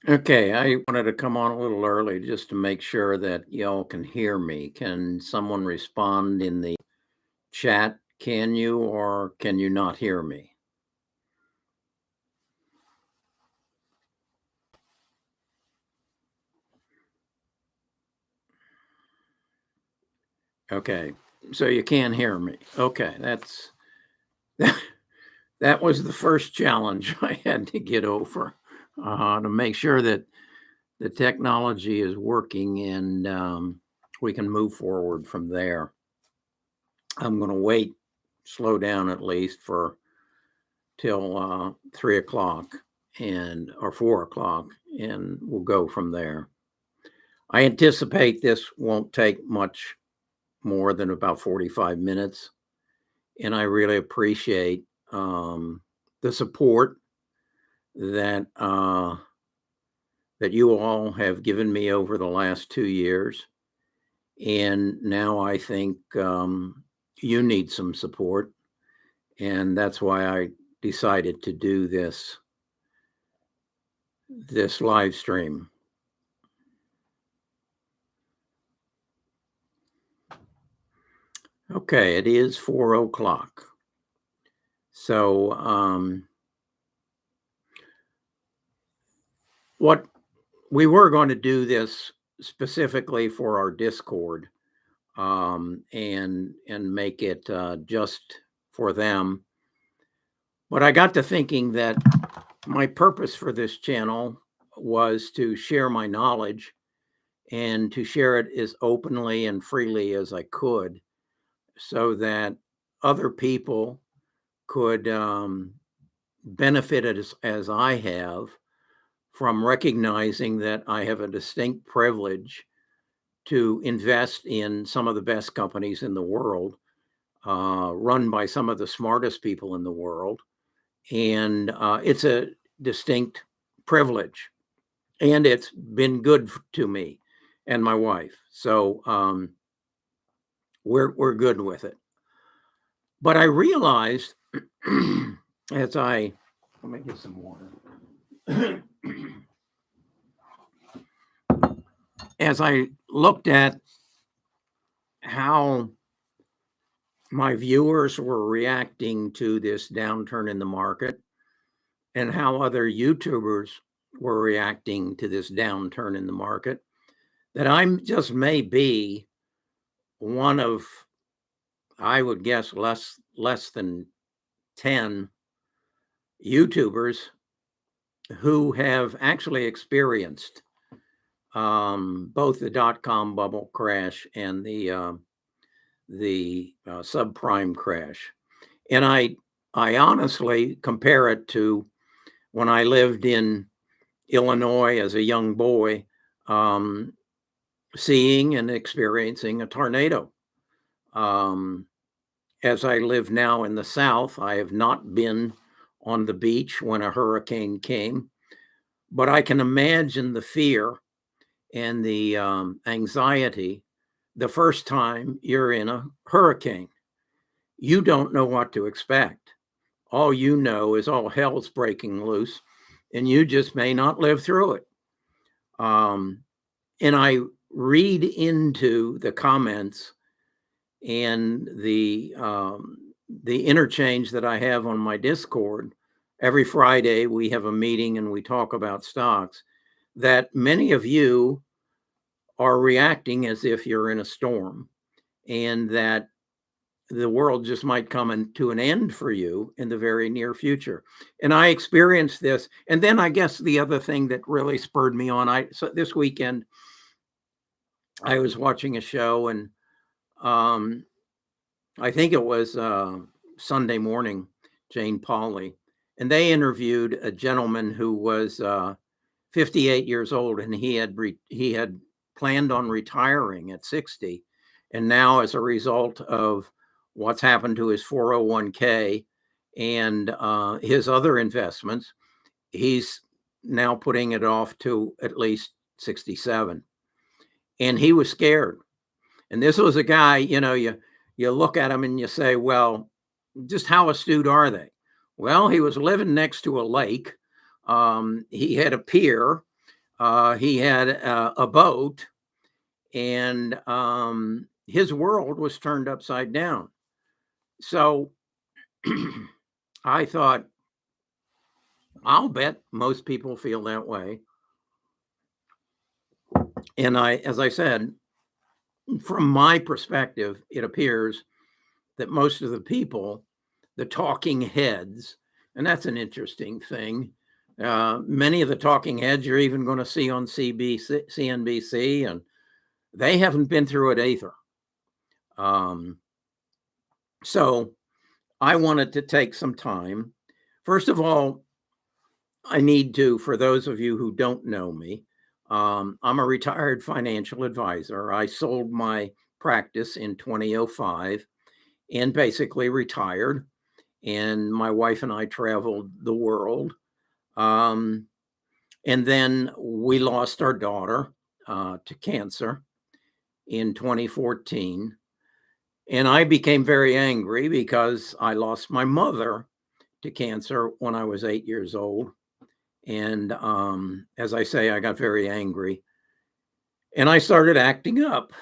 Okay, I wanted to come on a little early just to make sure that y'all can hear me. Can someone respond in the chat? Can you or can you not hear me? Okay, so you can't hear me. Okay, that was the first challenge I had to get over to make sure that the technology is working and we can move forward from there. I'm going to wait, slow down at least for till 3 o'clock and or 4 o'clock, and we'll go from there. I anticipate this won't take much more than about 45 minutes, and I really appreciate the support that that you all have given me over the last 2 years, and now I think you need some support, and that's why I decided to do this live stream. Okay, it is 4 o'clock. So, what we were going to do this specifically for our Discord, and make it just for them. But I got to thinking that my purpose for this channel was to share my knowledge and to share it as openly and freely as I could, so that other people could benefit as I have from recognizing that I have a distinct privilege to invest in some of the best companies in the world, run by some of the smartest people in the world. And it's a distinct privilege. And it's been good to me and my wife. So we're good with it. But I realized as let me get some water. As I looked at how my viewers were reacting to this downturn in the market and how other YouTubers were reacting to this downturn in the market, that I'm just may be one of, I would guess, less than 10 YouTubers who have actually experienced both the dot-com bubble crash and the subprime crash. And I honestly compare it to when I lived in Illinois as a young boy, seeing and experiencing a tornado. As I live now in the South, I have not been on the beach when a hurricane came, but I can imagine the fear and the anxiety the first time you're in a hurricane. You don't know what to expect. All you know is all hell's breaking loose, and you just may not live through it. And I read into the comments and the interchange that I have on my Discord. Every Friday we have a meeting and we talk about stocks, that many of you are reacting as if you're in a storm, and that the world just might come to an end for you in the very near future. And I experienced this. And then I guess the other thing that really spurred me on, so this weekend I was watching a show, and I think it was Sunday Morning, Jane Pauley, and they interviewed a gentleman who was 58 years old, and he had planned on retiring at 60, and now as a result of what's happened to his 401k and his other investments, he's now putting it off to at least 67. And he was scared. And this was a guy, you look at him and you say, well, just how astute are they? Well, he was living next to a lake. He had a pier. He had a boat, and his world was turned upside down. So I thought, I'll bet most people feel that way. And as I said, from my perspective, it appears that most of the people, the talking heads, and that's an interesting thing. Many of the talking heads you're even going to see on CNBC, and they haven't been through it either. So I wanted to take some time. First of all, I need to, for those of you who don't know me, I'm a retired financial advisor. I sold my practice in 2005 and basically retired. And my wife and I traveled the world. And then we lost our daughter to cancer in 2014. And I became very angry because I lost my mother to cancer when I was 8 years old. And as I say, I got very angry and I started acting up.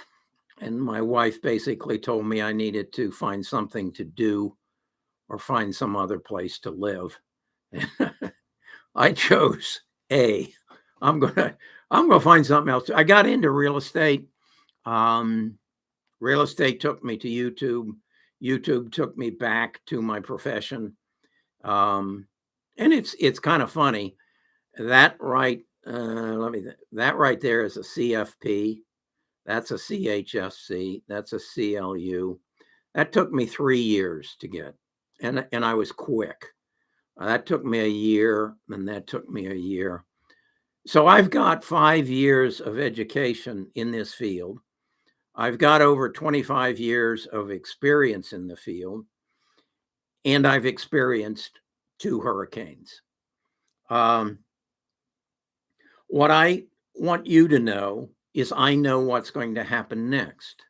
And my wife basically told me I needed to find something to do or find some other place to live. I chose A. I'm gonna find something else. I got into real estate. Real estate took me to YouTube. YouTube took me back to my profession. And it's kind of funny. That right, that right there is a CFP. That's a ChFC. That's a CLU. That took me 3 years to get, and I was quick. That took me a year, and that took me a year. So I've got 5 years of education in this field. I've got over 25 years of experience in the field, and I've experienced 2 hurricanes. What I want you to know is I know what's going to happen next.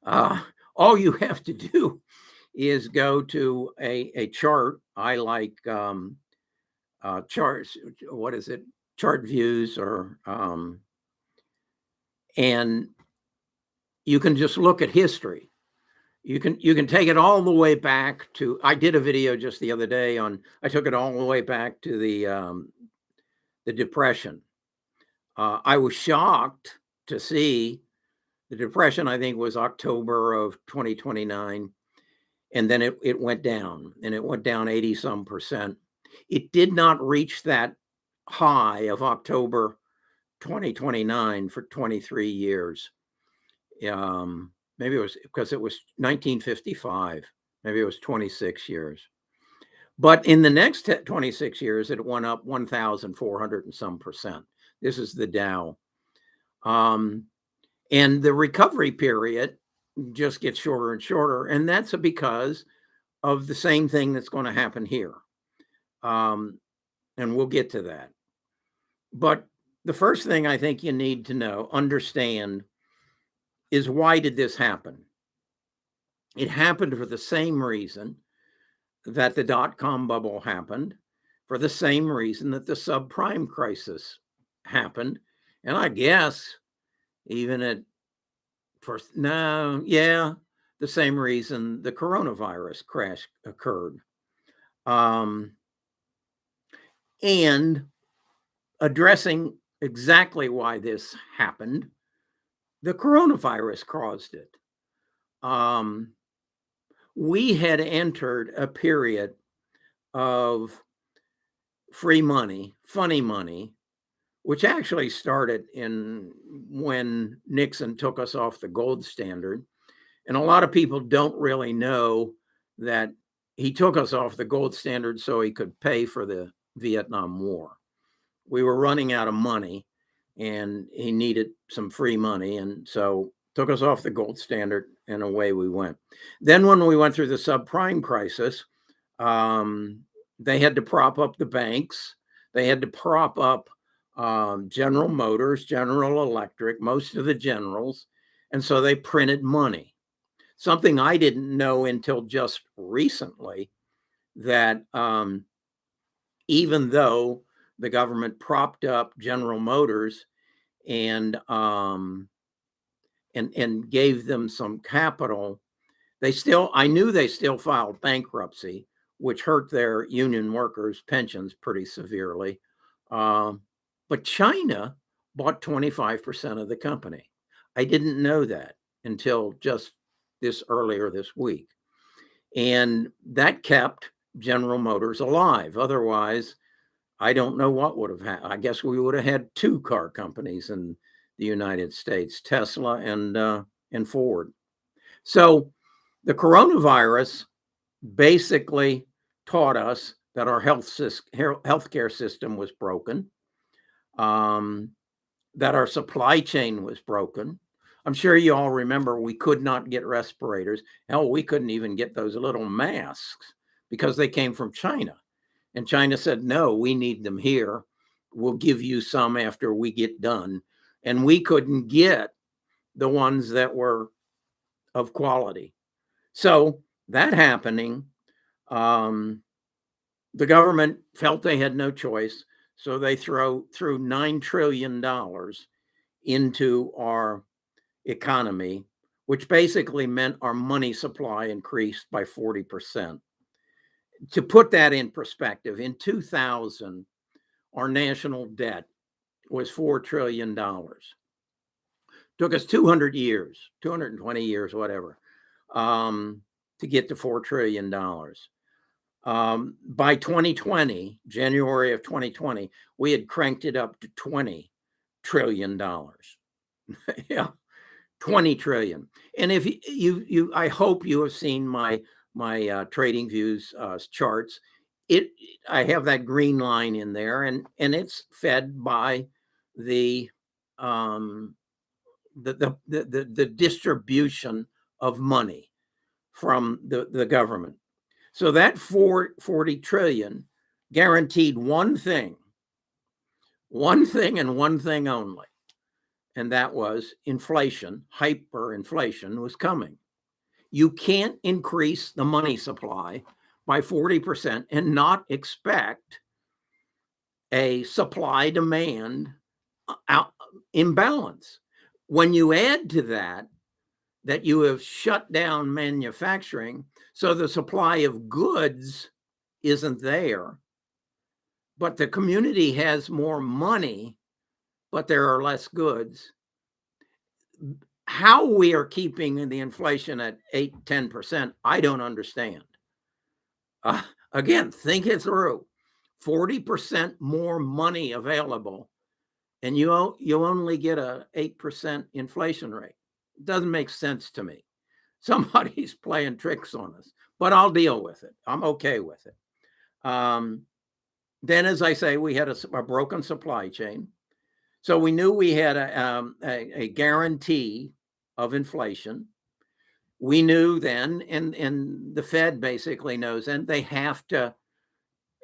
All you have to do is go to a chart. I like charts. What is it? Chart views, or and you can just look at history. You can take it all the way back to. I did a video just the other day on. I took it all the way back to the Depression. I was shocked to see the Depression. I think was October of 2029, and then it went down, and it went down 80 some percent. It did not reach that high of October 2029 for 23 years. Maybe it was because it was 1955. Maybe it was 26 years. But in the next 26 years, it went up 1,400 and some percent. This is the Dow. And the recovery period just gets shorter and shorter. And that's because of the same thing that's going to happen here. And we'll get to that. But the first thing I think you need to understand, is why did this happen? It happened for the same reason that the dot-com bubble happened, for the same reason that the subprime crisis happened. And I guess even the same reason the coronavirus crash occurred. And addressing exactly why this happened, the coronavirus caused it. We had entered a period of free money, funny money, which actually started when Nixon took us off the gold standard. And a lot of people don't really know that he took us off the gold standard so he could pay for the Vietnam War. We were running out of money and he needed some free money. And so took us off the gold standard and away we went. Then when we went through the subprime crisis, they had to prop up the banks. They had to prop up General Motors, General Electric, most of the generals. And so they printed money. Something I didn't know until just recently, that even though the government propped up General Motors and gave them some capital. I knew they still filed bankruptcy, which hurt their union workers' pensions pretty severely. But China bought 25% of the company. I didn't know that until just earlier this week. And that kept General Motors alive. Otherwise, I don't know what would have happened. I guess we would have had two car companies in the United States, Tesla and Ford. So the coronavirus basically taught us that our healthcare system was broken, that our supply chain was broken. I'm sure you all remember we could not get respirators. Hell, we couldn't even get those little masks because they came from China. And China said, no, we need them here. We'll give you some after we get done. And we couldn't get the ones that were of quality. So that happening, the government felt they had no choice. So they threw $9 trillion into our economy, which basically meant our money supply increased by 40%. To put that in perspective, in 2000, our national debt was $4 trillion. Took us 200 years, 220 years, whatever, to get to $4 trillion. By 2020, January of 2020, we had cranked it up to $20 trillion. Yeah, 20 trillion. And if you I hope you have seen my Trading Views charts. I have that green line in there, and it's fed by the distribution of money from the government. So that 40 trillion guaranteed one thing and one thing only. And that was inflation. Hyperinflation was coming. You can't increase the money supply by 40% and not expect a supply demand imbalance. When you add to that you have shut down manufacturing, so the supply of goods isn't there, but the community has more money, but there are less goods. How we are keeping the inflation at 8-10%, I don't understand. Again, think it through. 40% more money available, and you only get a 8% inflation rate. It doesn't make sense to me. Somebody's playing tricks on us, but I'll deal with it. I'm okay with it. Then, as I say, we had a broken supply chain. So we knew we had a guarantee of inflation. We knew then, and the Fed basically knows, and they have to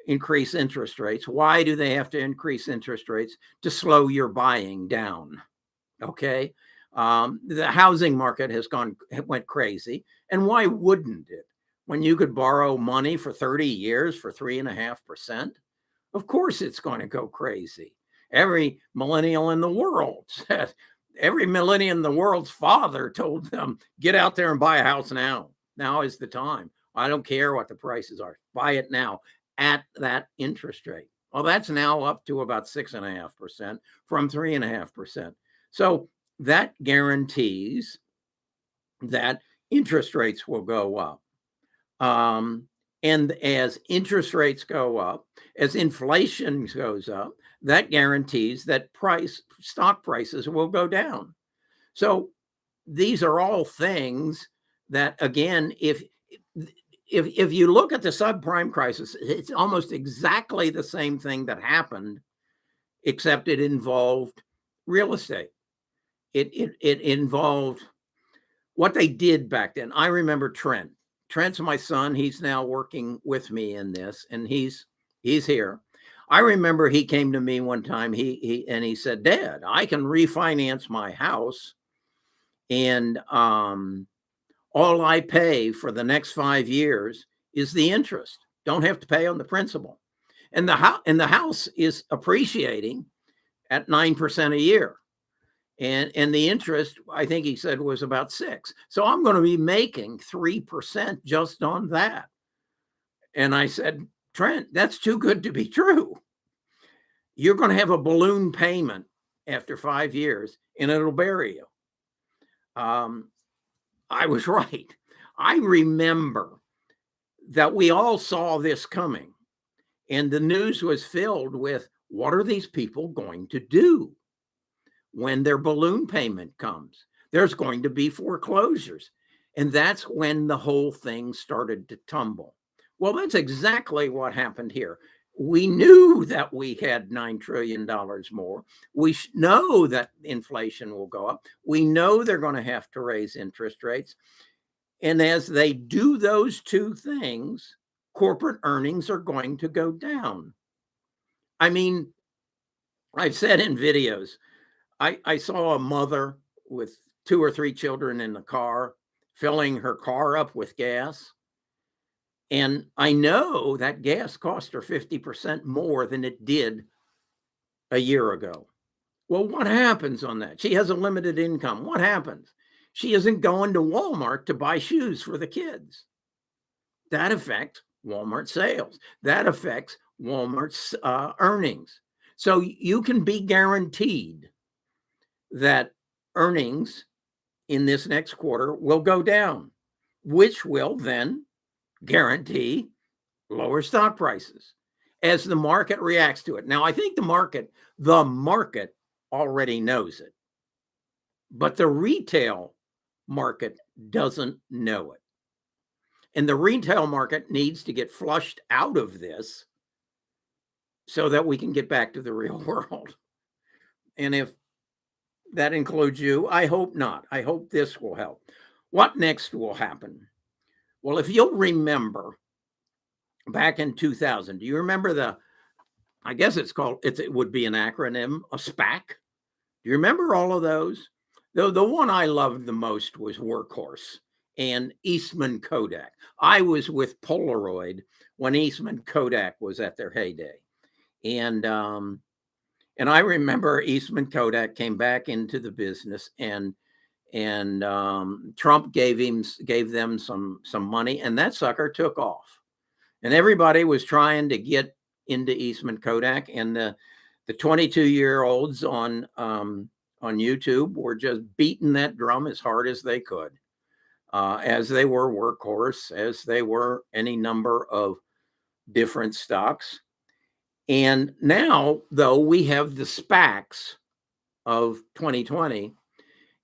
increase interest rates. Why do they have to increase interest rates? To slow your buying down. Okay. The housing market went crazy. And why wouldn't it? When you could borrow money for 30 years for 3.5%, of course it's going to go crazy. Every millennial in the world said, every millennial in the world's father told them, get out there and buy a house now. Now is the time. I don't care what the prices are. Buy it now at that interest rate. Well, that's now up to about 6.5% from 3.5%. So that guarantees that interest rates will go up. And as interest rates go up, as inflation goes up, that guarantees that stock prices will go down. So these are all things that, again, if you look at the subprime crisis, it's almost exactly the same thing that happened, except it involved real estate. It involved what they did back then. I remember Trent. Trent's my son. He's now working with me in this, and he's here. I remember he came to me one time. He said, "Dad, I can refinance my house, and all I pay for the next 5 years is the interest. Don't have to pay on the principal." And the house is appreciating at 9% a year. And the interest, I think he said, was about 6. So I'm going to be making 3% just on that. And I said, Trent, that's too good to be true. You're going to have a balloon payment after 5 years and it'll bury you. I was right. I remember that we all saw this coming, and the news was filled with, what are these people going to do when their balloon payment comes? There's going to be foreclosures. And that's when the whole thing started to tumble. Well, that's exactly what happened here. We knew that we had $9 trillion more. We know that inflation will go up. We know they're going to have to raise interest rates. And as they do those two things, corporate earnings are going to go down. I mean, I've said in videos, I saw a mother with 2 or 3 children in the car, filling her car up with gas. And I know that gas cost her 50% more than it did a year ago. Well, what happens on that? She has a limited income. What happens? She isn't going to Walmart to buy shoes for the kids. That affects Walmart sales. That affects Walmart's earnings. So you can be guaranteed that earnings in this next quarter will go down, which will then guarantee lower stock prices as the market reacts to it. Now, I think the market already knows it, but the retail market doesn't know it. And the retail market needs to get flushed out of this so that we can get back to the real world. And if that includes you, I hope not. I hope this will help. What next will happen? Well, if you'll remember back in 2000, do you remember I guess it would be an acronym, a SPAC? Do you remember all of those? The one I loved the most was Workhorse and Eastman Kodak. I was with Polaroid when Eastman Kodak was at their heyday. And I remember Eastman Kodak came back into the business, and Trump gave them some money, and that sucker took off. And everybody was trying to get into Eastman Kodak, and the 22-year-olds on YouTube were just beating that drum as hard as they could, as they were Workhorse, as they were any number of different stocks. And now, though, we have the SPACs of 2020,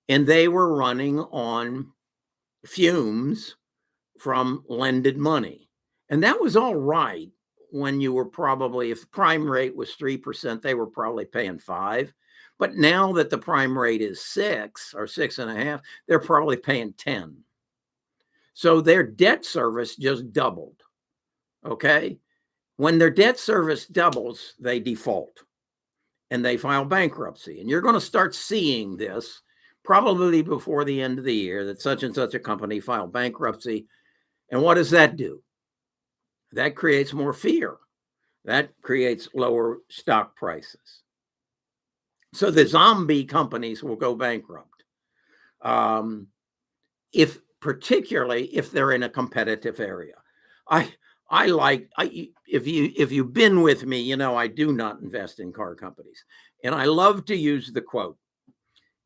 and they were running on fumes from lended money. And that was all right when you were probably, if the prime rate was 3%, they were probably paying 5%. But now that the prime rate is 6 or 6.5, they're probably paying 10. So their debt service just doubled. Okay. When their debt service doubles, they default and they file bankruptcy. And you're going to start seeing this probably before the end of the year, that such and such a company filed bankruptcy. And what does that do? That creates more fear. That creates lower stock prices. So the zombie companies will go bankrupt. Particularly if they're in a competitive area. If you've been with me, you know I do not invest in car companies. And I love to use the quote.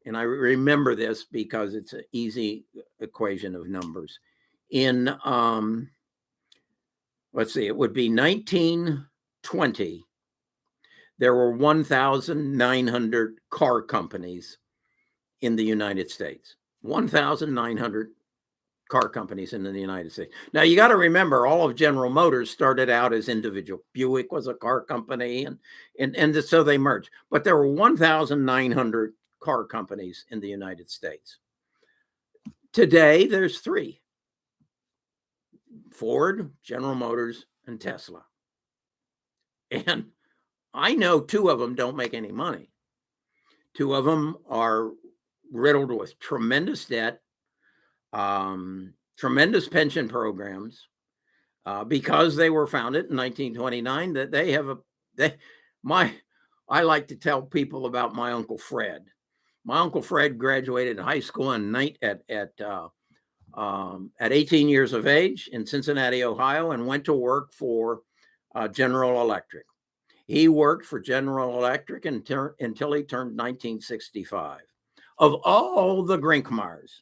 And I remember this because it's an easy equation of numbers. In let's see, it would be 1920. There were 1,900 car companies in the United States. 1,900 car companies in the United States. Now, you got to remember, all of General Motors started out as individual. Buick was a car company, and so they merged. But there were 1,900 car companies in the United States. Today, there's 3. Ford, General Motors, and Tesla. And I know 2 of them don't make any money. 2 of them are riddled with tremendous debt, tremendous pension programs, because they were founded in 1929, that they have I like to tell people about my Uncle Fred. My Uncle Fred graduated high school at 18 years of age in Cincinnati, Ohio, and went to work for General Electric. He worked for General Electric until he turned 1965. Of all the Grinkmeyers,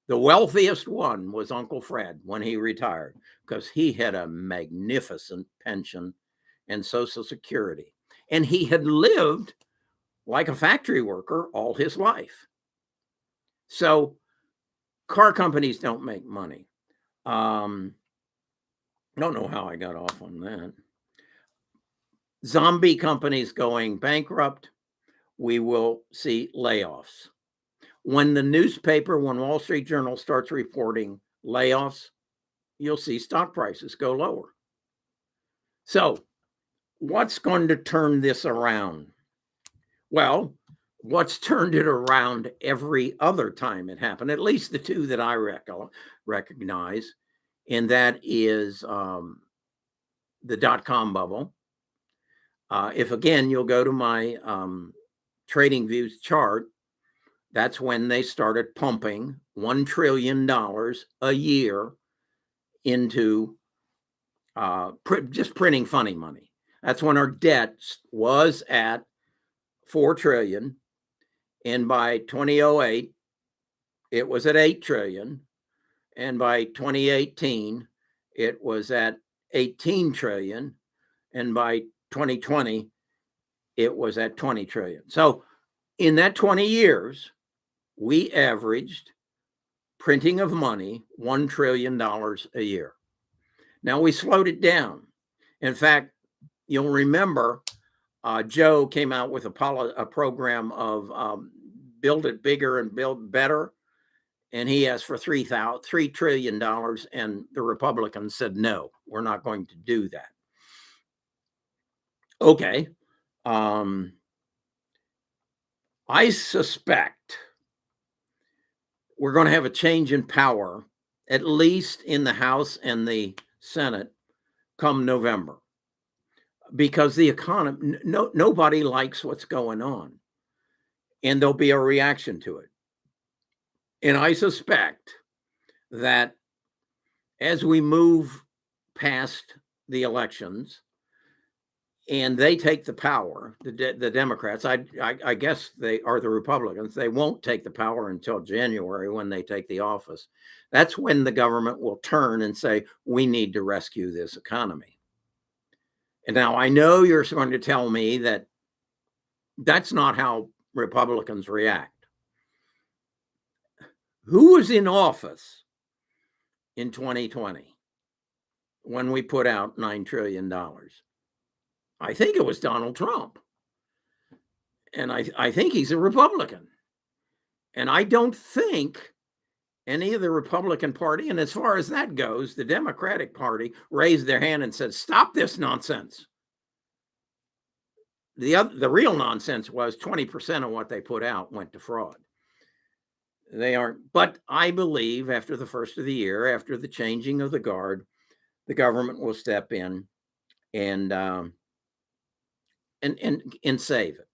the wealthiest one was Uncle Fred when he retired, because he had a magnificent pension and Social Security. And he had lived like a factory worker all his life. So car companies don't make money. I don't know how I got off on that. Zombie companies going bankrupt, we will see layoffs. When Wall Street Journal starts reporting layoffs, you'll see stock prices go lower. So what's going to turn this around? Well, what's turned it around every other time it happened, at least the two that I recognize, and that is the dot-com bubble. If again, you'll go to my Trading Views chart, that's when they started pumping $1 trillion a year into just printing funny money. That's when our debt was at $4 trillion. And by 2008, it was at $8 trillion. And by 2018, it was at $18 trillion. And by 2020, it was at $20 trillion. So in that 20 years, we averaged printing of money $1 trillion a year. Now we slowed it down. In fact, you'll remember Joe came out with a program of build it bigger and build better. And he asked for $3 trillion. And the Republicans said, no, we're not going to do that. Okay. I suspect we're going to have a change in power, at least in the House and the Senate, come November, because the economy, nobody likes what's going on, and there'll be a reaction to it. And I suspect that as we move past the elections and they take the power, the Democrats, I guess they are the Republicans, they won't take the power until January when they take the office. That's when the government will turn and say, we need to rescue this economy. And now I know you're going to tell me that that's not how Republicans react. Who was in office in 2020 when we put out $9 trillion? I think it was Donald Trump. And I think he's a Republican. And I don't think any of the Republican Party, and as far as that goes, the Democratic Party raised their hand and said, stop this nonsense. The real nonsense was 20% of what they put out went to fraud. They aren't, but I believe after the first of the year, after the changing of the guard, the government will step in and save it.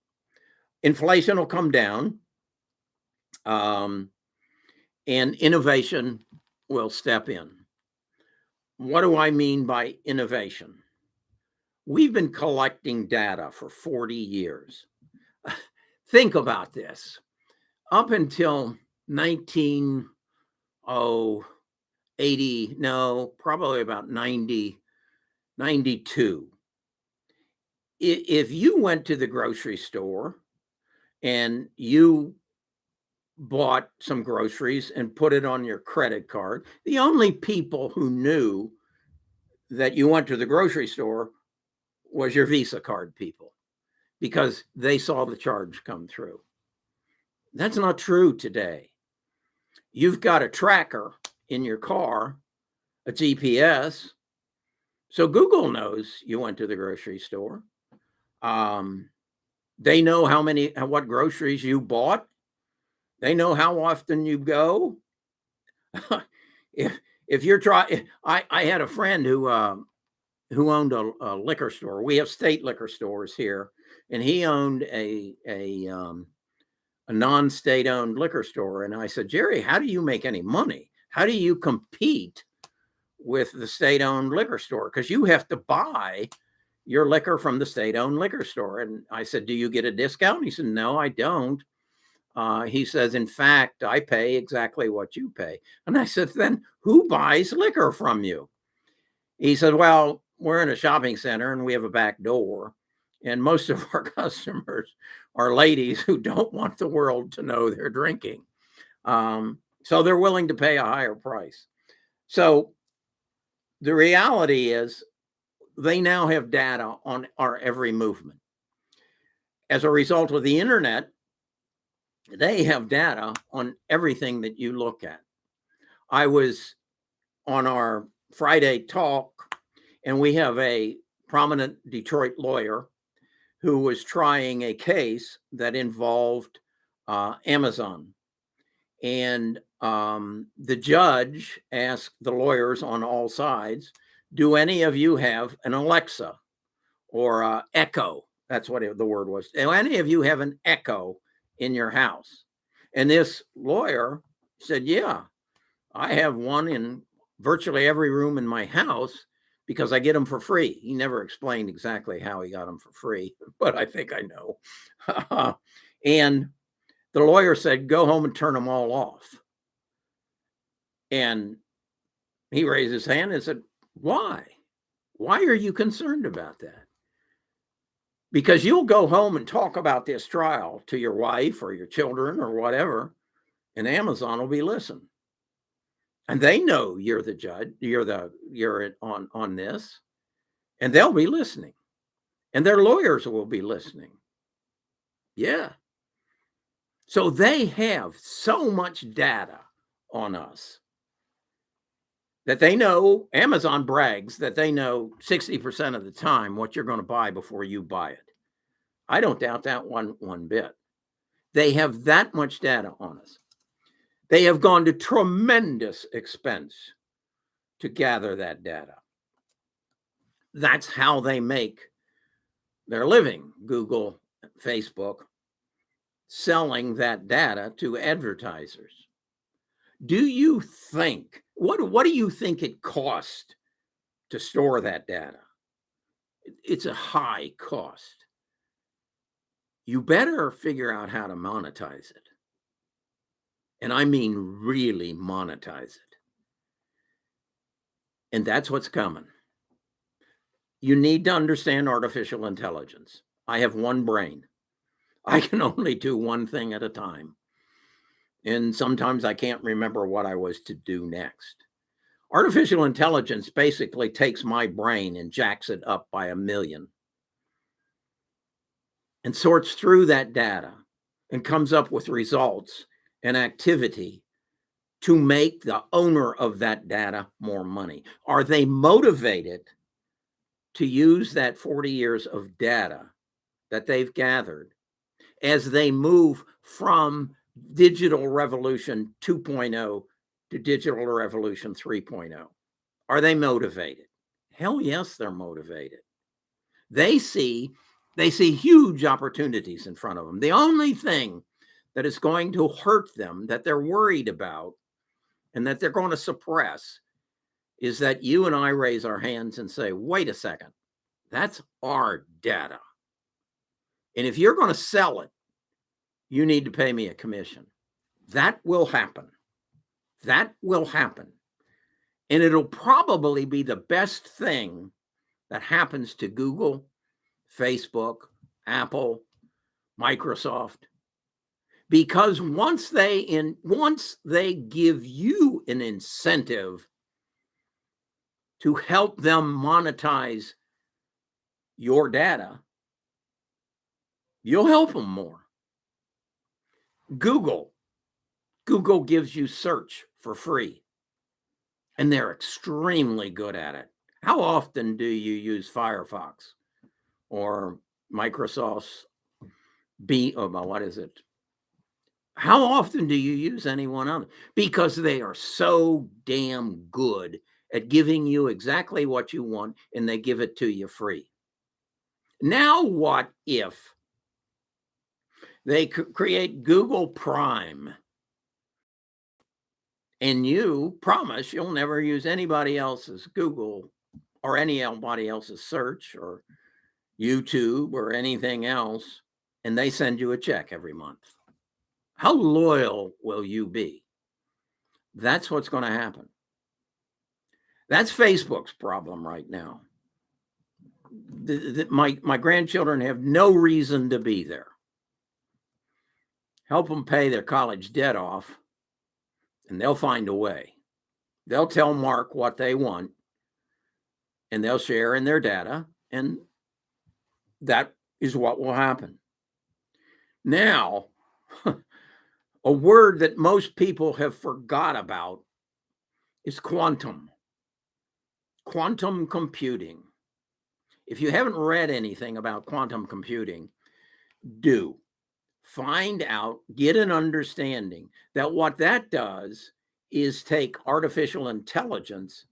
Inflation will come down, and innovation will step in. What do I mean by innovation? We've been collecting data for 40 years. Think about this. Up until 1980, no, probably about 90, 92. If you went to the grocery store and you bought some groceries and put it on your credit card, the only people who knew that you went to the grocery store was your Visa card people, because they saw the charge come through. That's not true today. You've got a tracker in your car, a GPS, so Google knows you went to the grocery store. They know what groceries you bought. They know how often you go. If if you're trying, I had a friend who owned a liquor store. We have state liquor stores here, and he owned a non-state owned liquor store. And I said, Jerry, how do you make any money? How do you compete with the state owned liquor store? Because you have to buy your liquor from the state owned liquor store. And I said, do you get a discount? He said, no, I don't. He says, in fact, I pay exactly what you pay. And I said, then who buys liquor from you? He said, well, we're in a shopping center and we have a back door. And most of our customers are ladies who don't want the world to know they're drinking. So they're willing to pay a higher price. So the reality is they now have data on our every movement. As a result of the internet, they have data on everything that you look at. I was on our Friday talk, and we have a prominent Detroit lawyer who was trying a case that involved Amazon. And the judge asked the lawyers on all sides, do any of you have an Alexa or Echo? That's what the word was. Do any of you have an Echo in your house? And this lawyer said, yeah, I have one in virtually every room in my house because I get them for free. He never explained exactly how he got them for free, but I think I know. And the lawyer said, go home and turn them all off. And he raised his hand and said, why? Why are you concerned about that? Because you'll go home and talk about this trial to your wife or your children or whatever, and Amazon will be listening. And they know you're the judge, you're on this, and they'll be listening. And their lawyers will be listening. Yeah. So they have so much data on us that they know. Amazon brags that they know 60% of the time what you're going to buy before you buy it. I don't doubt that one bit. They have that much data on us. They have gone to tremendous expense to gather that data. That's how they make their living, Google, Facebook, selling that data to advertisers. Do you think, what do you think it costs to store that data? It's a high cost. You better figure out how to monetize it. And I mean really monetize it. And that's what's coming. You need to understand artificial intelligence. I have one brain. I can only do one thing at a time. And sometimes I can't remember what I was to do next. Artificial intelligence basically takes my brain and jacks it up by 1,000,000 and sorts through that data and comes up with results and activity to make the owner of that data more money. Are they motivated to use that 40 years of data that they've gathered as they move from digital revolution 2.0 to digital revolution 3.0? Are they motivated? Hell yes, they're motivated. They see huge opportunities in front of them. The only thing that is going to hurt them, that they're worried about, and that they're going to suppress, is that you and I raise our hands and say, wait a second, that's our data. And if you're going to sell it, you need to pay me a commission. That will happen. That will happen. And it'll probably be the best thing that happens to Google, Facebook, Apple, Microsoft. Because once they give you an incentive to help them monetize your data, you'll help them more. Google gives you search for free, and they're extremely good at it. How often do you use Firefox or Microsoft's How often do you use any one of them? Because they are so damn good at giving you exactly what you want, and they give it to you free. Now, what if they create Google Prime and you promise you'll never use anybody else's Google or anybody else's search or YouTube or anything else, and they send you a check every month? How loyal will you be? That's what's going to happen. That's Facebook's problem right now. My grandchildren have no reason to be there. Help them pay their college debt off, and they'll find a way. They'll tell Mark what they want, and they'll share in their data, and that is what will happen. Now, a word that most people have forgot about is quantum computing. If you haven't read anything about quantum computing, do. Find out, get an understanding that what that does is take artificial intelligence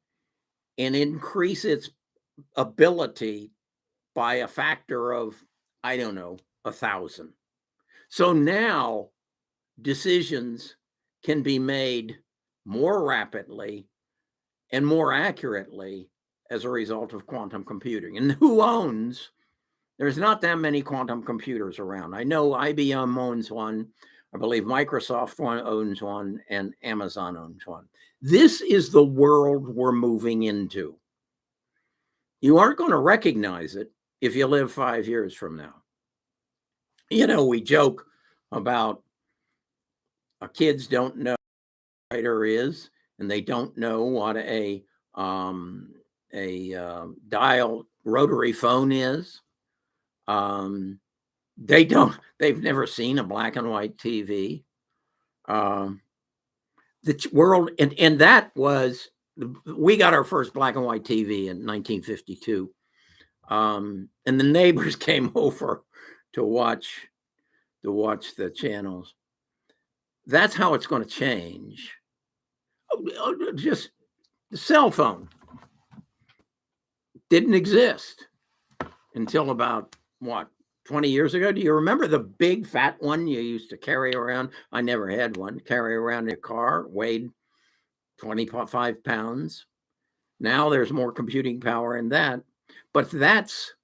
and increase its ability by a factor of, I don't know, 1,000. So now decisions can be made more rapidly and more accurately as a result of quantum computing. And who owns? There's not that many quantum computers around. I know IBM owns one. I believe Microsoft owns one, and Amazon owns one. This is the world we're moving into. You aren't going to recognize it if you live 5 years from now. You know, we joke about kids don't know what a writer is, and they don't know what a dial rotary phone is. They've never seen a black and white TV. The world, and that was, we got our first black and white TV in 1952. And the neighbors came over to watch the channels. That's how it's going to change. Just the cell phone didn't exist until about, what, 20 years ago? Do you remember the big fat one you used to carry around? I never had one. Carry around in a car, weighed 25 pounds. Now there's more computing power in that, but that's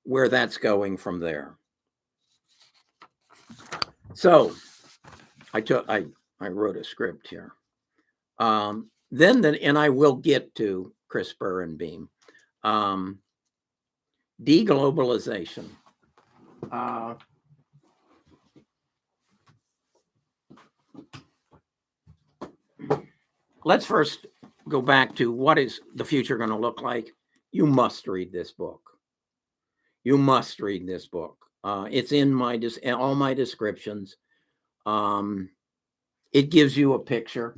where that's going from there. So I wrote a script here. And I will get to CRISPR and Beam. Deglobalization. Let's first go back to what is the future going to look like. You must read this book. You must read this book. It's in all my descriptions. It gives you a picture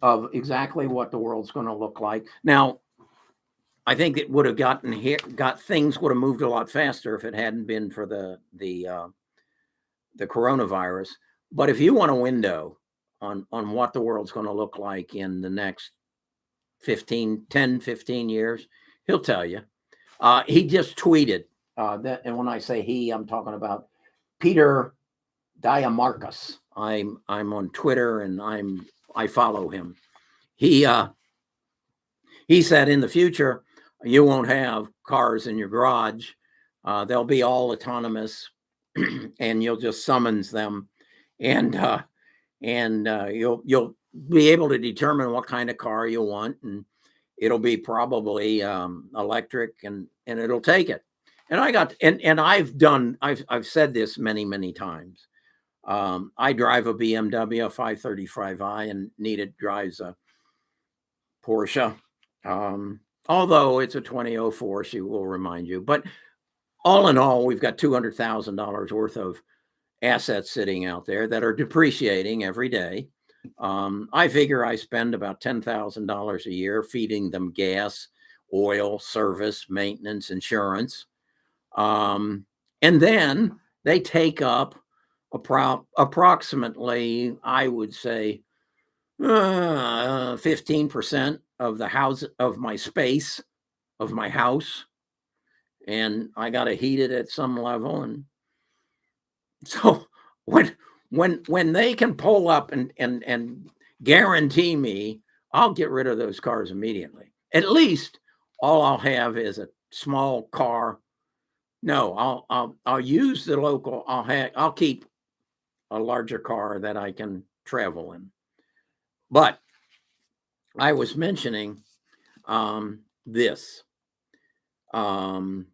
of exactly what the world's going to look like. Now, I think it would have things would have moved a lot faster if it hadn't been for the coronavirus. But if you want a window on what the world's going to look like in the next 10, 15 years, he'll tell you. He just tweeted that, and when I say he, I'm talking about Peter Diamarcus. I'm on Twitter, and I follow him. He said in the future you won't have cars in your garage. They'll be all autonomous, and you'll just summons them, and you'll be able to determine what kind of car you want, and it'll be probably electric, and it'll take it. And I've said this many times. I drive a BMW 535i, and Nita drives a Porsche. Although it's a 2004, she will remind you. But all in all, we've got $200,000 worth of assets sitting out there that are depreciating every day. I figure I spend about $10,000 a year feeding them gas, oil, service, maintenance, insurance. And then they take up approximately, I would say, 15% of the house of my space of my house, and I got to heat it at some level. And so when they can pull up and guarantee me I'll get rid of those cars immediately. At least all I'll have is a small car. No, I'll use the local. I'll keep a larger car that I can travel in. But I was mentioning this. The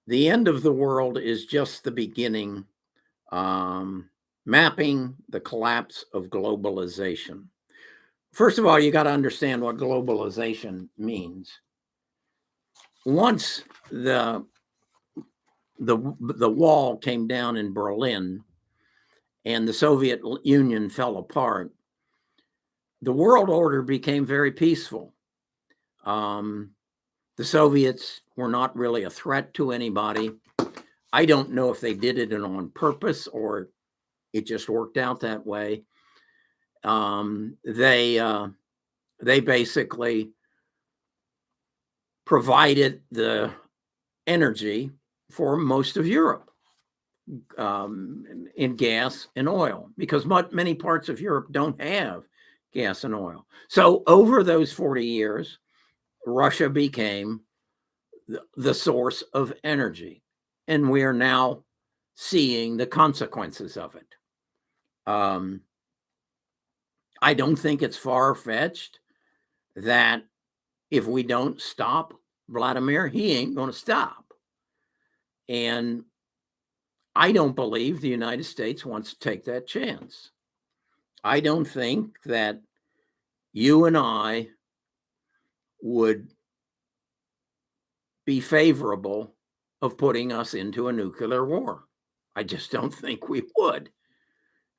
end of the world is just the beginning. Mapping the collapse of globalization. First of all, you got to understand what globalization means. Once the wall came down in Berlin and the Soviet Union fell apart, the world order became very peaceful. The Soviets were not really a threat to anybody. I don't know if they did it on purpose or it just worked out that way. They basically provided the energy for most of Europe in gas and oil, because many parts of Europe don't have gas and oil. So over those 40 years, Russia became the source of energy, and we are now seeing the consequences of it. I don't think it's far-fetched that if we don't stop Vladimir, he ain't going to stop. And I don't believe the United States wants to take that chance. I don't think that you and I would be favorable of putting us into a nuclear war. I just don't think we would.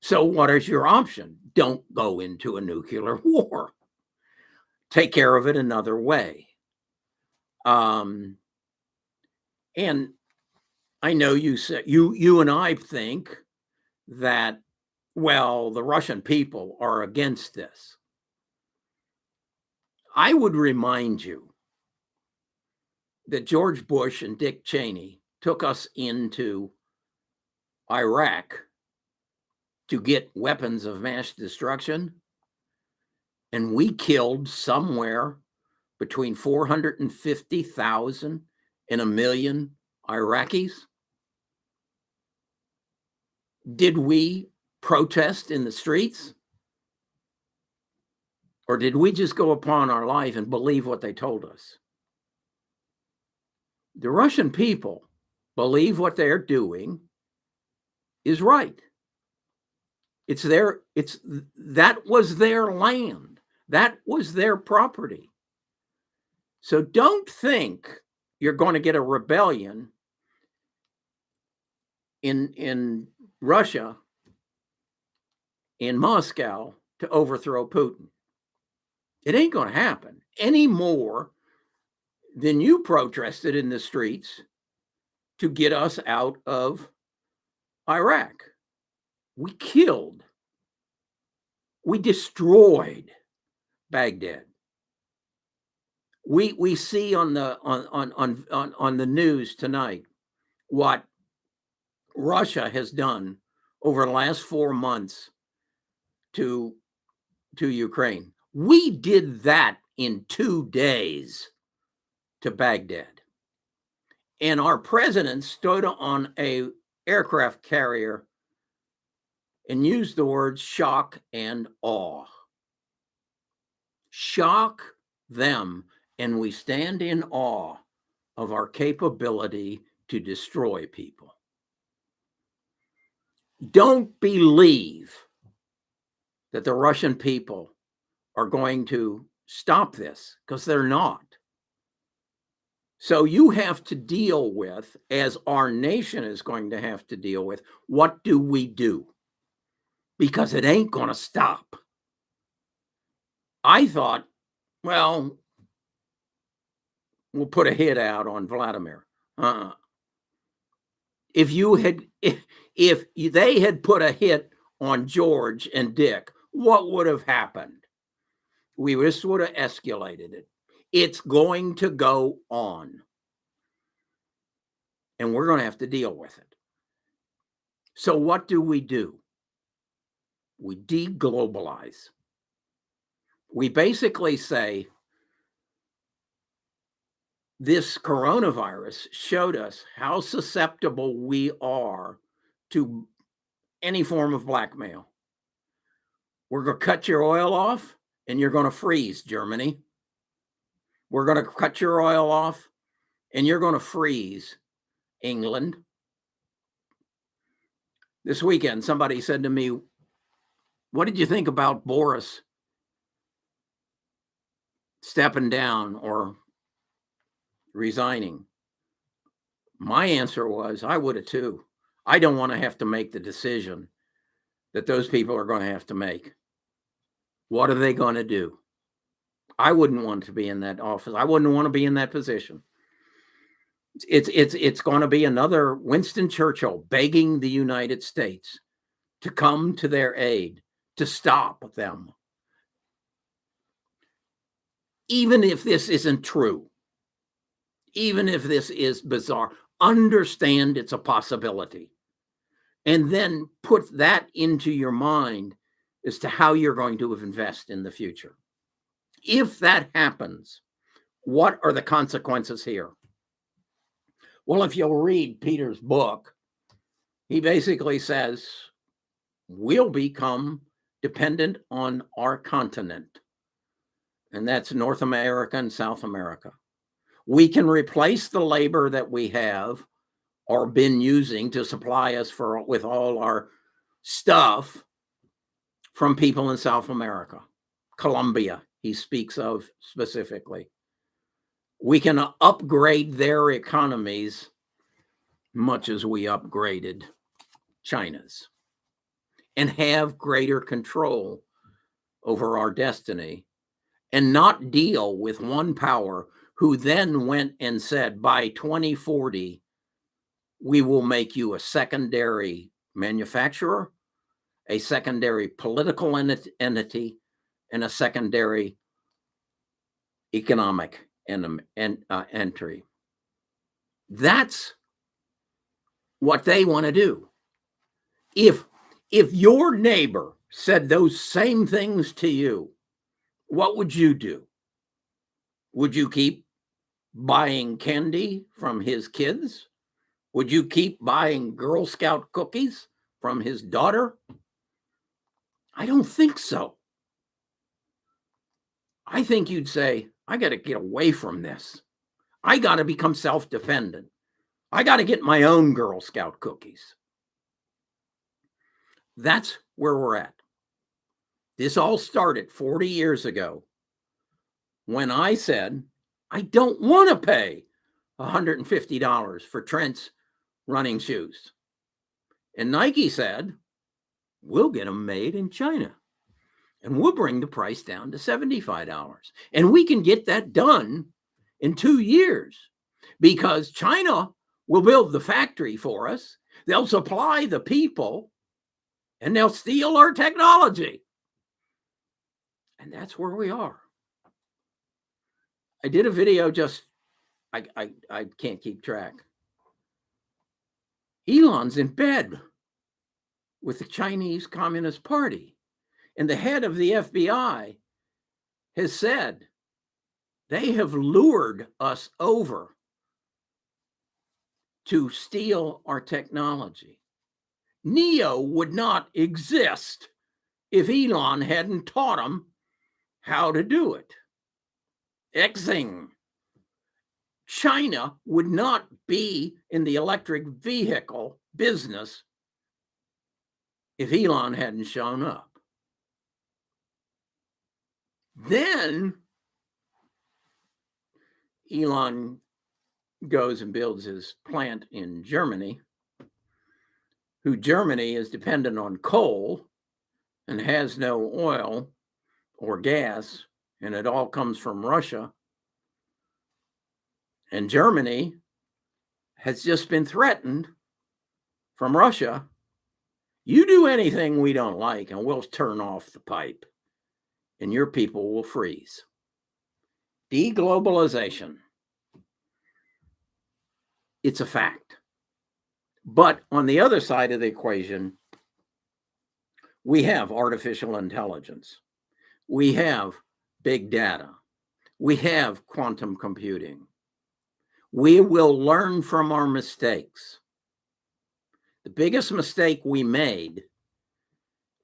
So what is your option? Don't go into a nuclear war. Take care of it another way. And I know you said you and I think that, well, the Russian people are against this. I would remind you that George Bush and Dick Cheney took us into Iraq to get weapons of mass destruction, and we killed somewhere between 450,000 and 1,000,000 Iraqis. Did we protest in the streets? Or did we just go upon our life and believe what they told us? The Russian people believe what they're doing is right. That was their land. That was their property. So don't think you're going to get a rebellion in Russia, in Moscow, to overthrow Putin. It ain't going to happen any more than you protested in the streets to get us out of Iraq. We killed, we destroyed Baghdad. We see on the news tonight what Russia has done over the last 4 months to Ukraine. We did that in 2 days to Baghdad. And our president stood on a aircraft carrier and used the words shock and awe. Shock them, and we stand in awe of our capability to destroy people. Don't believe that the Russian people are going to stop this, because they're not. So you have to deal with, as our nation is going to have to deal with, what do we do? Because it ain't going to stop. I thought, well, we'll put a hit out on Vladimir. If they had put a hit on George and Dick, what would have happened? We just would have escalated it. It's going to go on. And we're going to have to deal with it. So what do? We deglobalize. We basically say, this coronavirus showed us how susceptible we are to any form of blackmail. We're going to cut your oil off and you're going to freeze, Germany. We're going to cut your oil off and you're going to freeze, England. This weekend, somebody said to me, what did you think about Boris stepping down or resigning? My answer was, I would have too. I don't want to have to make the decision that those people are going to have to make. What are they going to do? I wouldn't want to be in that office. I wouldn't want to be in that position. It's going to be another Winston Churchill begging the United States to come to their aid, to stop them. Even if this isn't true, even if this is bizarre, understand it's a possibility. And then put that into your mind as to how you're going to invest in the future. If that happens, what are the consequences here? Well, if you'll read Peter's book, he basically says we'll become dependent on our continent, and that's North America and South America. We can replace the labor that we have or been using to supply us with all our stuff from people in South America. Colombia, he speaks of specifically. We can upgrade their economies much as we upgraded China's, and have greater control over our destiny, and not deal with one power who then went and said, by 2040, we will make you a secondary manufacturer, a secondary political entity, and a secondary economic entry. That's what they want to do. If your neighbor said those same things to you, what would you do? Would you keep buying candy from his kids? Would you keep buying Girl Scout cookies from his daughter? I don't think so. I think you'd say, I got to get away from this. I got to become self-dependent. I got to get my own Girl Scout cookies. That's where we're at. This all started 40 years ago when I said, I don't want to pay $150 for Trent's running shoes. And Nike said, we'll get them made in China and we'll bring the price down to $75. And we can get that done in 2 years because China will build the factory for us. They'll supply the people and they'll steal our technology. And that's where we are. I did a video I can't keep track. Elon's in bed with the Chinese Communist Party. And the head of the FBI has said they have lured us over to steal our technology. NEO would not exist if Elon hadn't taught him how to do it. Xing. China would not be in the electric vehicle business if Elon hadn't shown up. Then Elon goes and builds his plant in Germany, Germany is dependent on coal and has no oil or gas, and it all comes from Russia. And Germany has just been threatened from Russia, you do anything we don't like and we'll turn off the pipe and your people will freeze. Deglobalization. It's a fact. But on the other side of the equation, we have artificial intelligence. We have big data. We have quantum computing. We will learn from our mistakes. The biggest mistake we made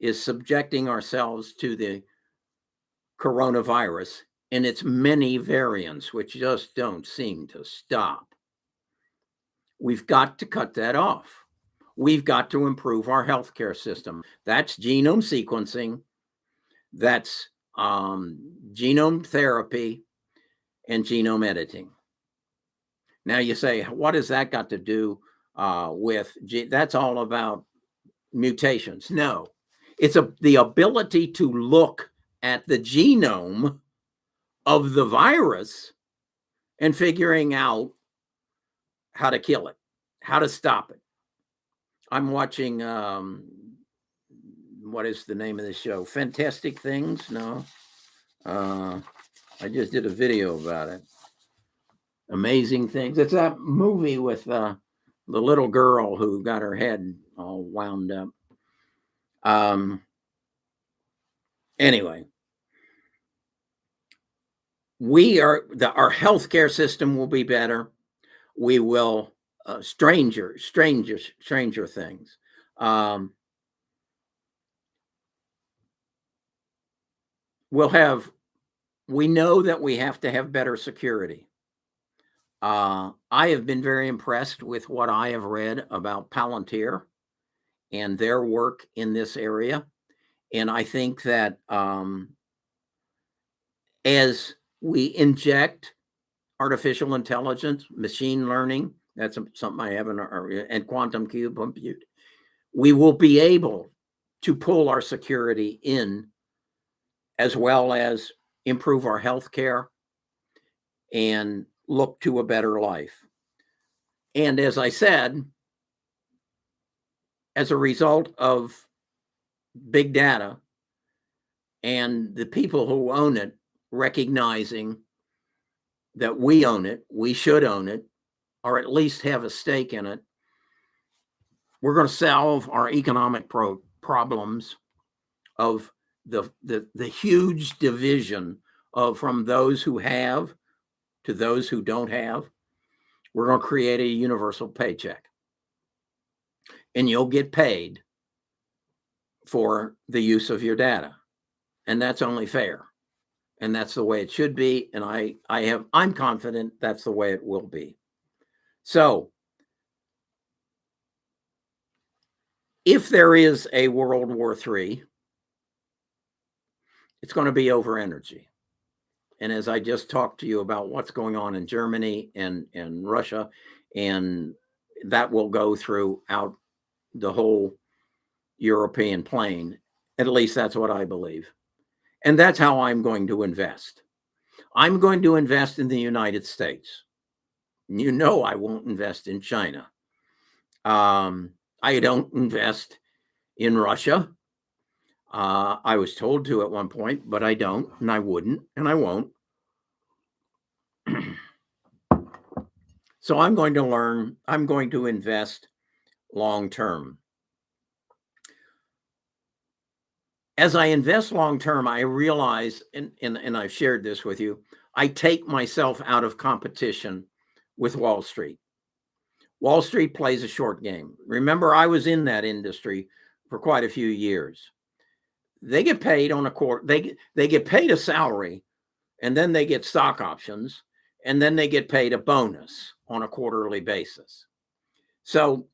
is subjecting ourselves to the coronavirus and its many variants, which just don't seem to stop. We've got to cut that off. We've got to improve our healthcare system. That's genome sequencing, that's genome therapy, and genome editing. Now you say, what has that got to do with, that's all about mutations? No, it's the ability to look at the genome of the virus and figuring out how to kill it, how to stop it. I'm watching, what is the name of the show? Fantastic Things? No. I just did a video about it. Amazing Things. It's that movie with the little girl who got her head all wound up. Anyway, our healthcare system will be better. We will stranger things. We know that we have to have better security. I have been very impressed with what I have read about Palantir and their work in this area. And I think that as we inject artificial intelligence, machine learning, that's something I have and quantum compute, we will be able to pull our security in as well as improve our healthcare and look to a better life. And as I said, as a result of big data and the people who own it recognizing that we own it, we should own it, or at least have a stake in it, we're going to solve our economic problems of the huge division from those who have to those who don't have. We're going to create a universal paycheck. And you'll get paid for the use of your data. And that's only fair. And that's the way it should be. And I'm confident that's the way it will be. So if there is a World War III, it's going to be over energy. And as I just talked to you about what's going on in Germany and Russia, and that will go throughout the whole European plane. At least that's what I believe. And that's how I'm going to invest. I'm going to invest in the United States. You know I won't invest in China. I don't invest in Russia. I was told to at one point, but I don't, and I wouldn't, and I won't. So I'm going to learn, I'm going to invest long term. As I invest long term, I realize, and I've shared this with you, I take myself out of competition with Wall Street. Wall Street plays a short game. Remember, I was in that industry for quite a few years. They get paid on a quarter, they get paid a salary, and then they get stock options, and then they get paid a bonus on a quarterly basis. So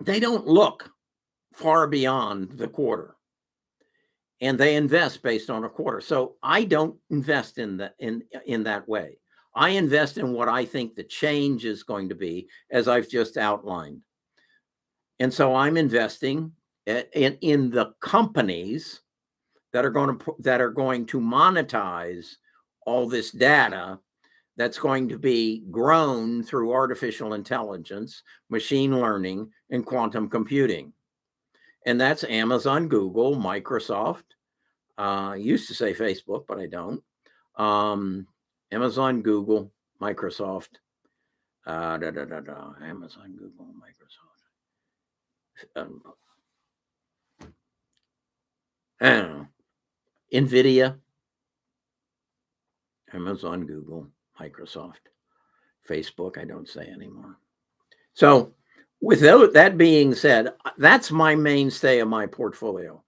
they don't look far beyond the quarter. And they invest based on a quarter. So I don't invest in that way. I invest in what I think the change is going to be, as I've just outlined. And so I'm investing in the companies that are going to monetize all this data that's going to be grown through artificial intelligence, machine learning, and quantum computing. And that's Amazon, Google, Microsoft. I used to say Facebook, but I don't. Amazon, Google, Microsoft, Amazon, Google, Microsoft. I don't know. NVIDIA, Amazon, Google, Microsoft, Facebook, I don't say anymore. So without that being said, that's my mainstay of my portfolio.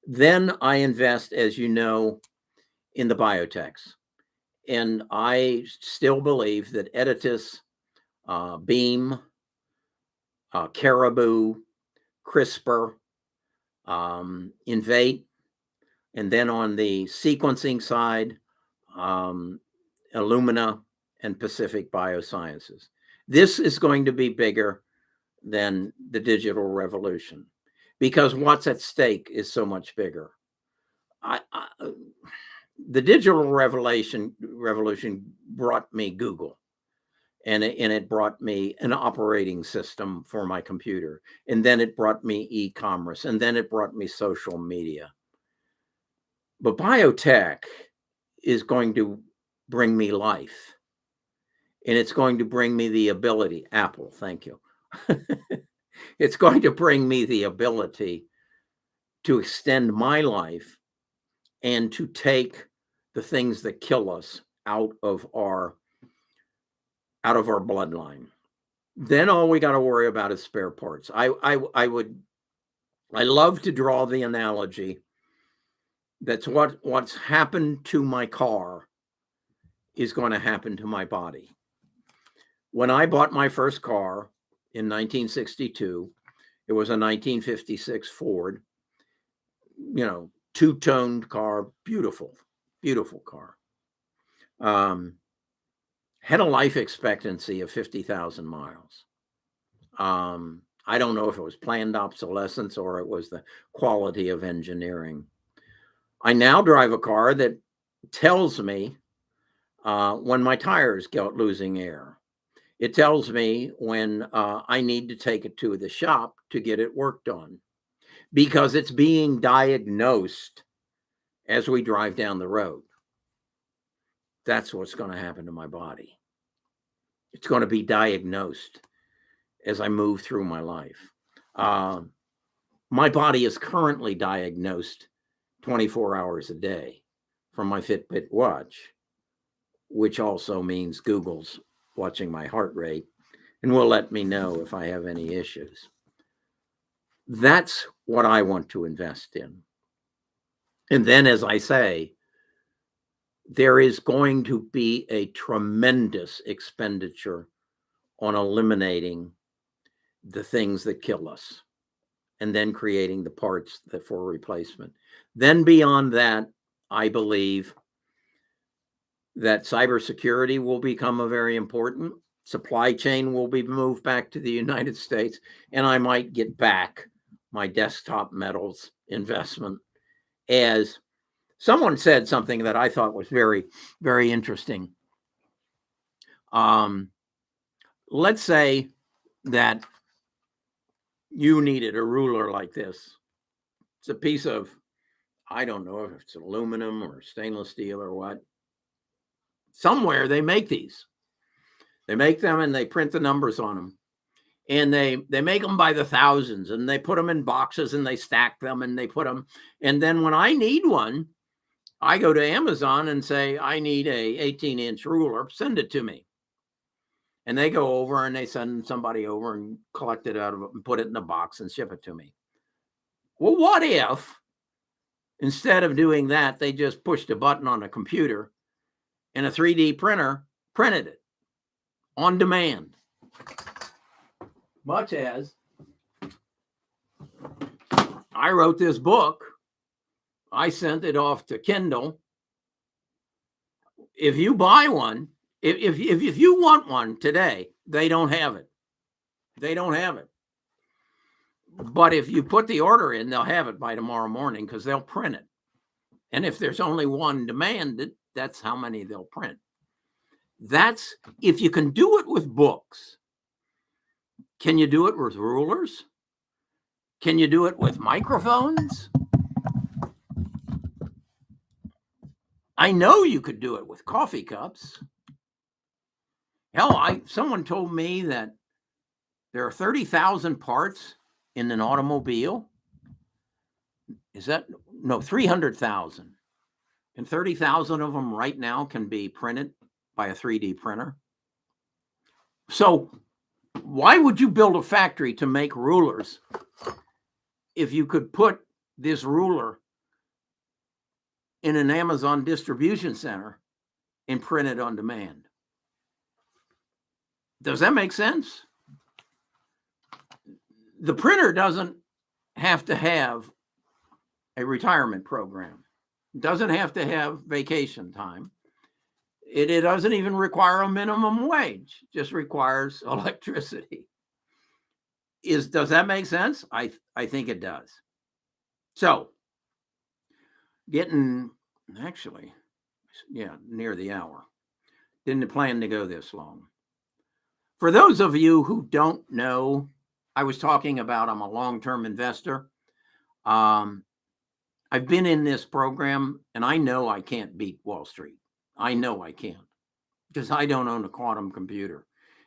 Then I invest, as you know, in the biotechs. And I still believe that Editas, Beam, Caribou, CRISPR, Invate, and then on the sequencing side, Illumina and Pacific Biosciences. This is going to be bigger than the digital revolution because what's at stake is so much bigger. The digital revolution brought me Google, and it brought me an operating system for my computer, and then it brought me e-commerce, and then it brought me social media. But biotech is going to bring me life, and it's going to bring me the ability, Apple, thank you. It's going to bring me the ability to extend my life and to take the things that kill us out of our bloodline. Then all we got to worry about is spare parts. I love to draw the analogy that's what's happened to my car is going to happen to my body. When I bought my first car in 1962, it was a 1956 Ford, two-toned car, beautiful, beautiful car. Had a life expectancy of 50,000 miles. I don't know if it was planned obsolescence or it was the quality of engineering. I now drive a car that tells me when my tires get losing air. It tells me when I need to take it to the shop to get it worked on because it's being diagnosed as we drive down the road. That's what's going to happen to my body. It's going to be diagnosed as I move through my life. My body is currently diagnosed 24 hours a day from my Fitbit watch, which also means Google's watching my heart rate and will let me know if I have any issues. That's what I want to invest in. And then, as I say, there is going to be a tremendous expenditure on eliminating the things that kill us and then creating the parts that for replacement. Then beyond that, I believe that cybersecurity will become a very important. Supply chain will be moved back to the United States, and I might get back my desktop metals investment. As someone said something that I thought was very, very interesting. Let's say that you needed a ruler like this. It's a piece of, I don't know if it's aluminum or stainless steel or what. Somewhere they make these. They make them and they print the numbers on them. And they make them by the thousands and they put them in boxes and they stack them and they put them. And then when I need one, I go to Amazon and say, I need a 18-inch ruler, send it to me. And they go over and they send somebody over and collect it out of it and put it in a box and ship it to me. Well, what if instead of doing that, they just pushed a button on a computer and a 3D printer printed it on demand? Much as I wrote this book, I sent it off to Kindle. If you buy one, if you want one today, they don't have it. They don't have it. But if you put the order in, they'll have it by tomorrow morning because they'll print it. And if there's only one demanded, that's how many they'll print. That's, if you can do it with books, can you do it with rulers? Can you do it with microphones? I know you could do it with coffee cups. Hell, someone told me that there are 30,000 parts in an automobile. Is that, no, 300,000. And 30,000 of them right now can be printed by a 3D printer. So why would you build a factory to make rulers if you could put this ruler in an Amazon distribution center and print it on demand? Does that make sense? The printer doesn't have to have a retirement program. It doesn't have to have vacation time. It doesn't even require a minimum wage. It just requires electricity. Does that make sense? I think it does. So, getting actually, yeah, near the hour. Didn't plan to go this long. For those of you who don't know, I was talking about I'm a long-term investor. I've been in this program, and I know I can't beat Wall Street. I know I can't, because I don't own a quantum computer,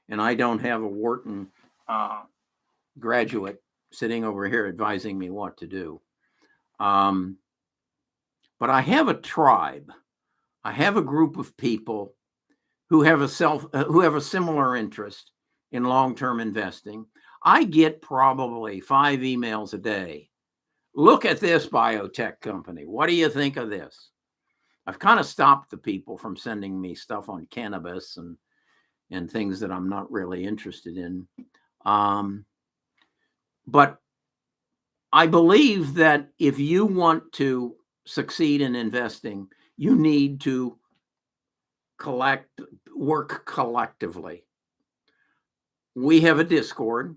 and I don't have a Wharton graduate sitting over here advising me what to do. But I have a tribe. I have a group of people who have a similar interest in long-term investing. I get probably 5 emails a day. Look at this biotech company. What do you think of this? I've kind of stopped the people from sending me stuff on cannabis and things that I'm not really interested in. But I believe that if you want to succeed in investing, you need to work collectively. We have a Discord.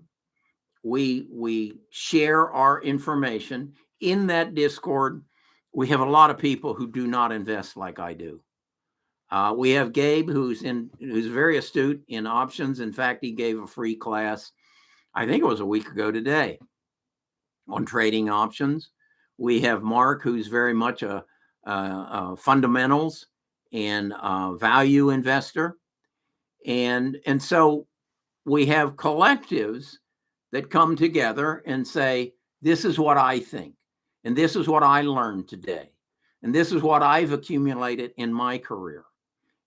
We share our information. In that Discord, we have a lot of people who do not invest like I do. We have Gabe, who's very astute in options. In fact, he gave a free class, I think it was a week ago today, on trading options. We have Mark, who's very much a fundamentals and value investor. And so we have collectives that come together and say, this is what I think, and this is what I learned today, and this is what I've accumulated in my career,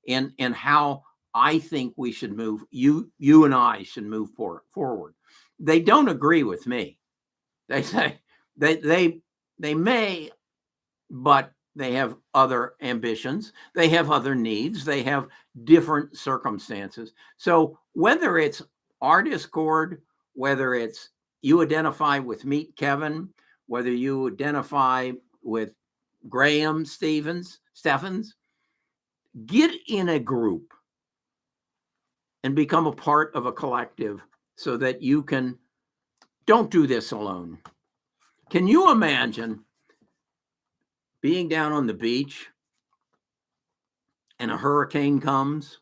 and how I think we should move, you and I should move forward. They don't agree with me. They say they may, but they have other ambitions. They have other needs. They have different circumstances. So whether it's our Discord, whether it's you identify with Meet Kevin, whether you identify with Graham Steffens, get in a group and become a part of a collective so that you don't do this alone. Can you imagine being down on the beach and a hurricane comes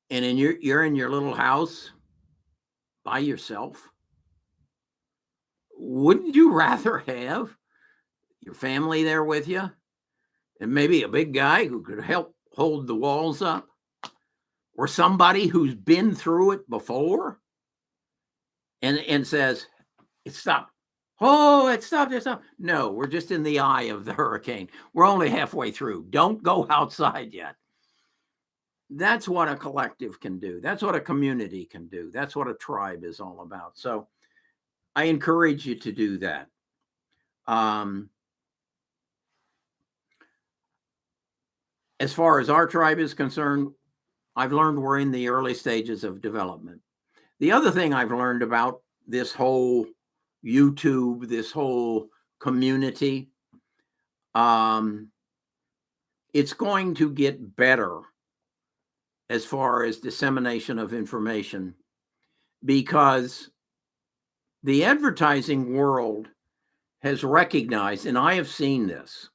and you're in your little house by yourself? Wouldn't you rather have your family there with you and maybe a big guy who could help hold the walls up, or somebody who's been through it before and says, it stopped? Oh, it stopped. No, we're just in the eye of the hurricane. We're only halfway through. Don't go outside yet. That's what a collective can do. That's what a community can do. That's what a tribe is all about. So I encourage you to do that. As far as our tribe is concerned, I've learned we're in the early stages of development. The other thing I've learned about this whole YouTube, this whole community, it's going to get better as far as dissemination of information, because the advertising world has recognized, and I have seen this,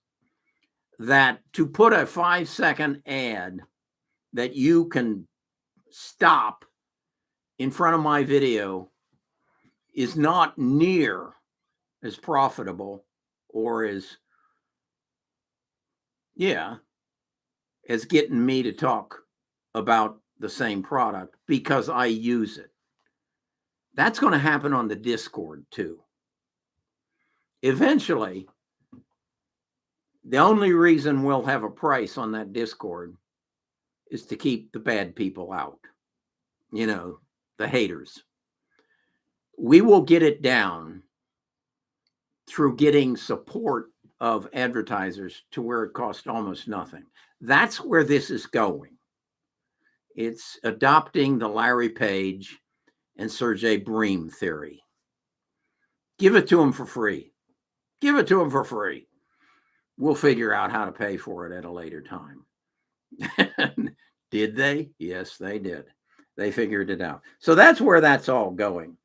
that to put a 5-second ad that you can stop in front of my video is not near as profitable or as getting me to talk about the same product because I use it. That's going to happen on the Discord too. Eventually, the only reason we'll have a price on that Discord is to keep the bad people out, the haters. We will get it down through getting support of advertisers to where it costs almost nothing. That's where this is going. It's adopting the Larry Page and Sergey Brin theory. Give it to them for free. Give it to them for free. We'll figure out how to pay for it at a later time. Did they? Yes, they did. They figured it out. So that's where that's all going.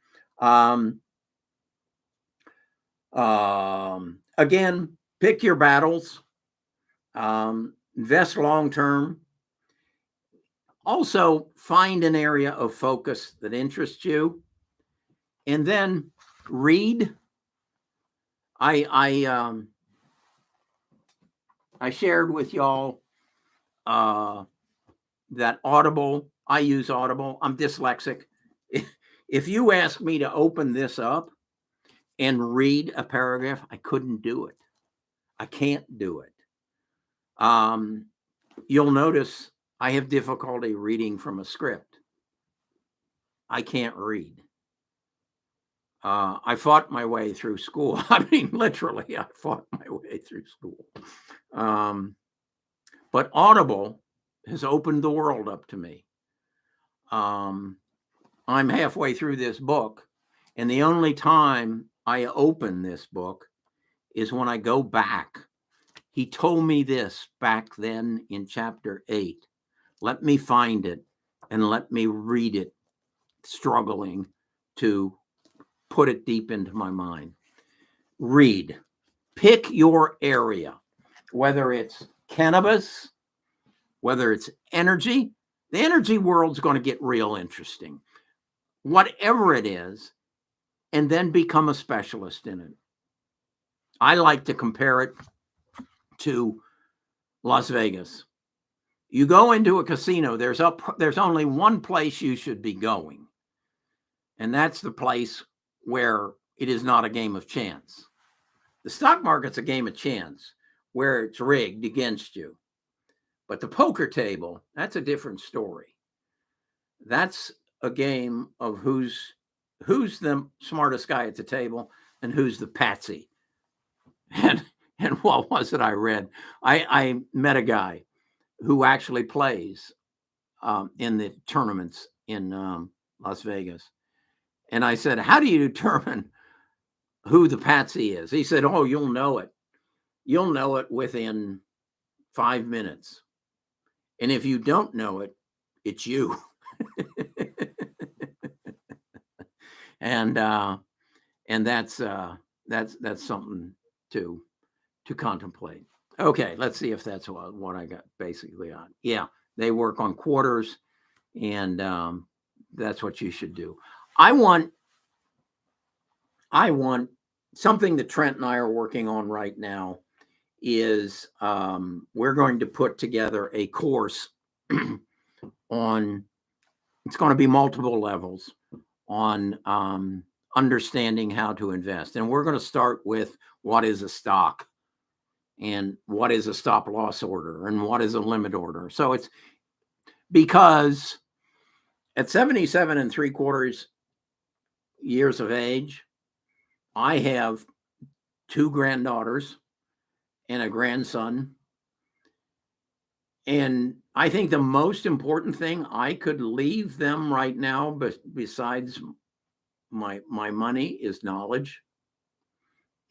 Again, pick your battles. Invest long term. Also, find an area of focus that interests you, and then read. I shared with y'all that Audible. I use Audible. I'm dyslexic. If you ask me to open this up and read a paragraph, I couldn't do it. I can't do it. You'll notice I have difficulty reading from a script. I can't read. I fought my way through school. I mean, literally, I fought my way through school. But Audible has opened the world up to me. I'm halfway through this book, and the only time I open this book is when I go back. He told me this back then in chapter 8. Let me find it and let me read it, struggling to put it deep into my mind. Read. Pick your area, whether it's cannabis, whether it's energy. The energy world's going to get real interesting. Whatever it is, and then become a specialist in it. I like to compare it to Las Vegas. You go into a casino, there's only one place you should be going, and that's the place where it is not a game of chance. The stock market's a game of chance where it's rigged against you. But the poker table, that's a different story. That's a game of who's the smartest guy at the table and who's the patsy. And what was it I read? I met a guy who actually plays in the tournaments in Las Vegas. And I said, how do you determine who the patsy is? He said, oh, you'll know it. You'll know it within 5 minutes. And if you don't know it, it's you. and that's something to contemplate. Okay, let's see if that's what I got basically on. Yeah, they work on quarters, and that's what you should do. I want something that Trent and I are working on right now is we're going to put together a course on, it's going to be multiple levels on understanding how to invest. And we're going to start with what is a stock and what is a stop loss order and what is a limit order. So it's because at 77 3/4 years of age, I have 2 granddaughters and a grandson. And I think the most important thing I could leave them right now, but besides my money, is knowledge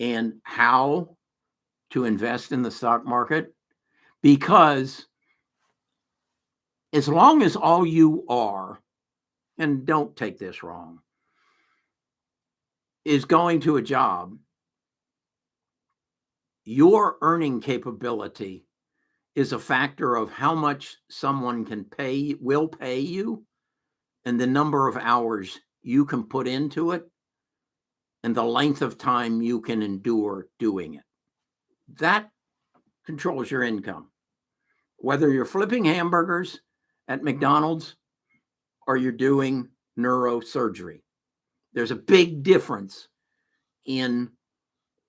and how to invest in the stock market. Because as long as all you are, and don't take this wrong, is going to a job, your earning capability is a factor of how much someone will pay you, and the number of hours you can put into it, and the length of time you can endure doing it. That controls your income. Whether you're flipping hamburgers at McDonald's or you're doing neurosurgery, there's a big difference in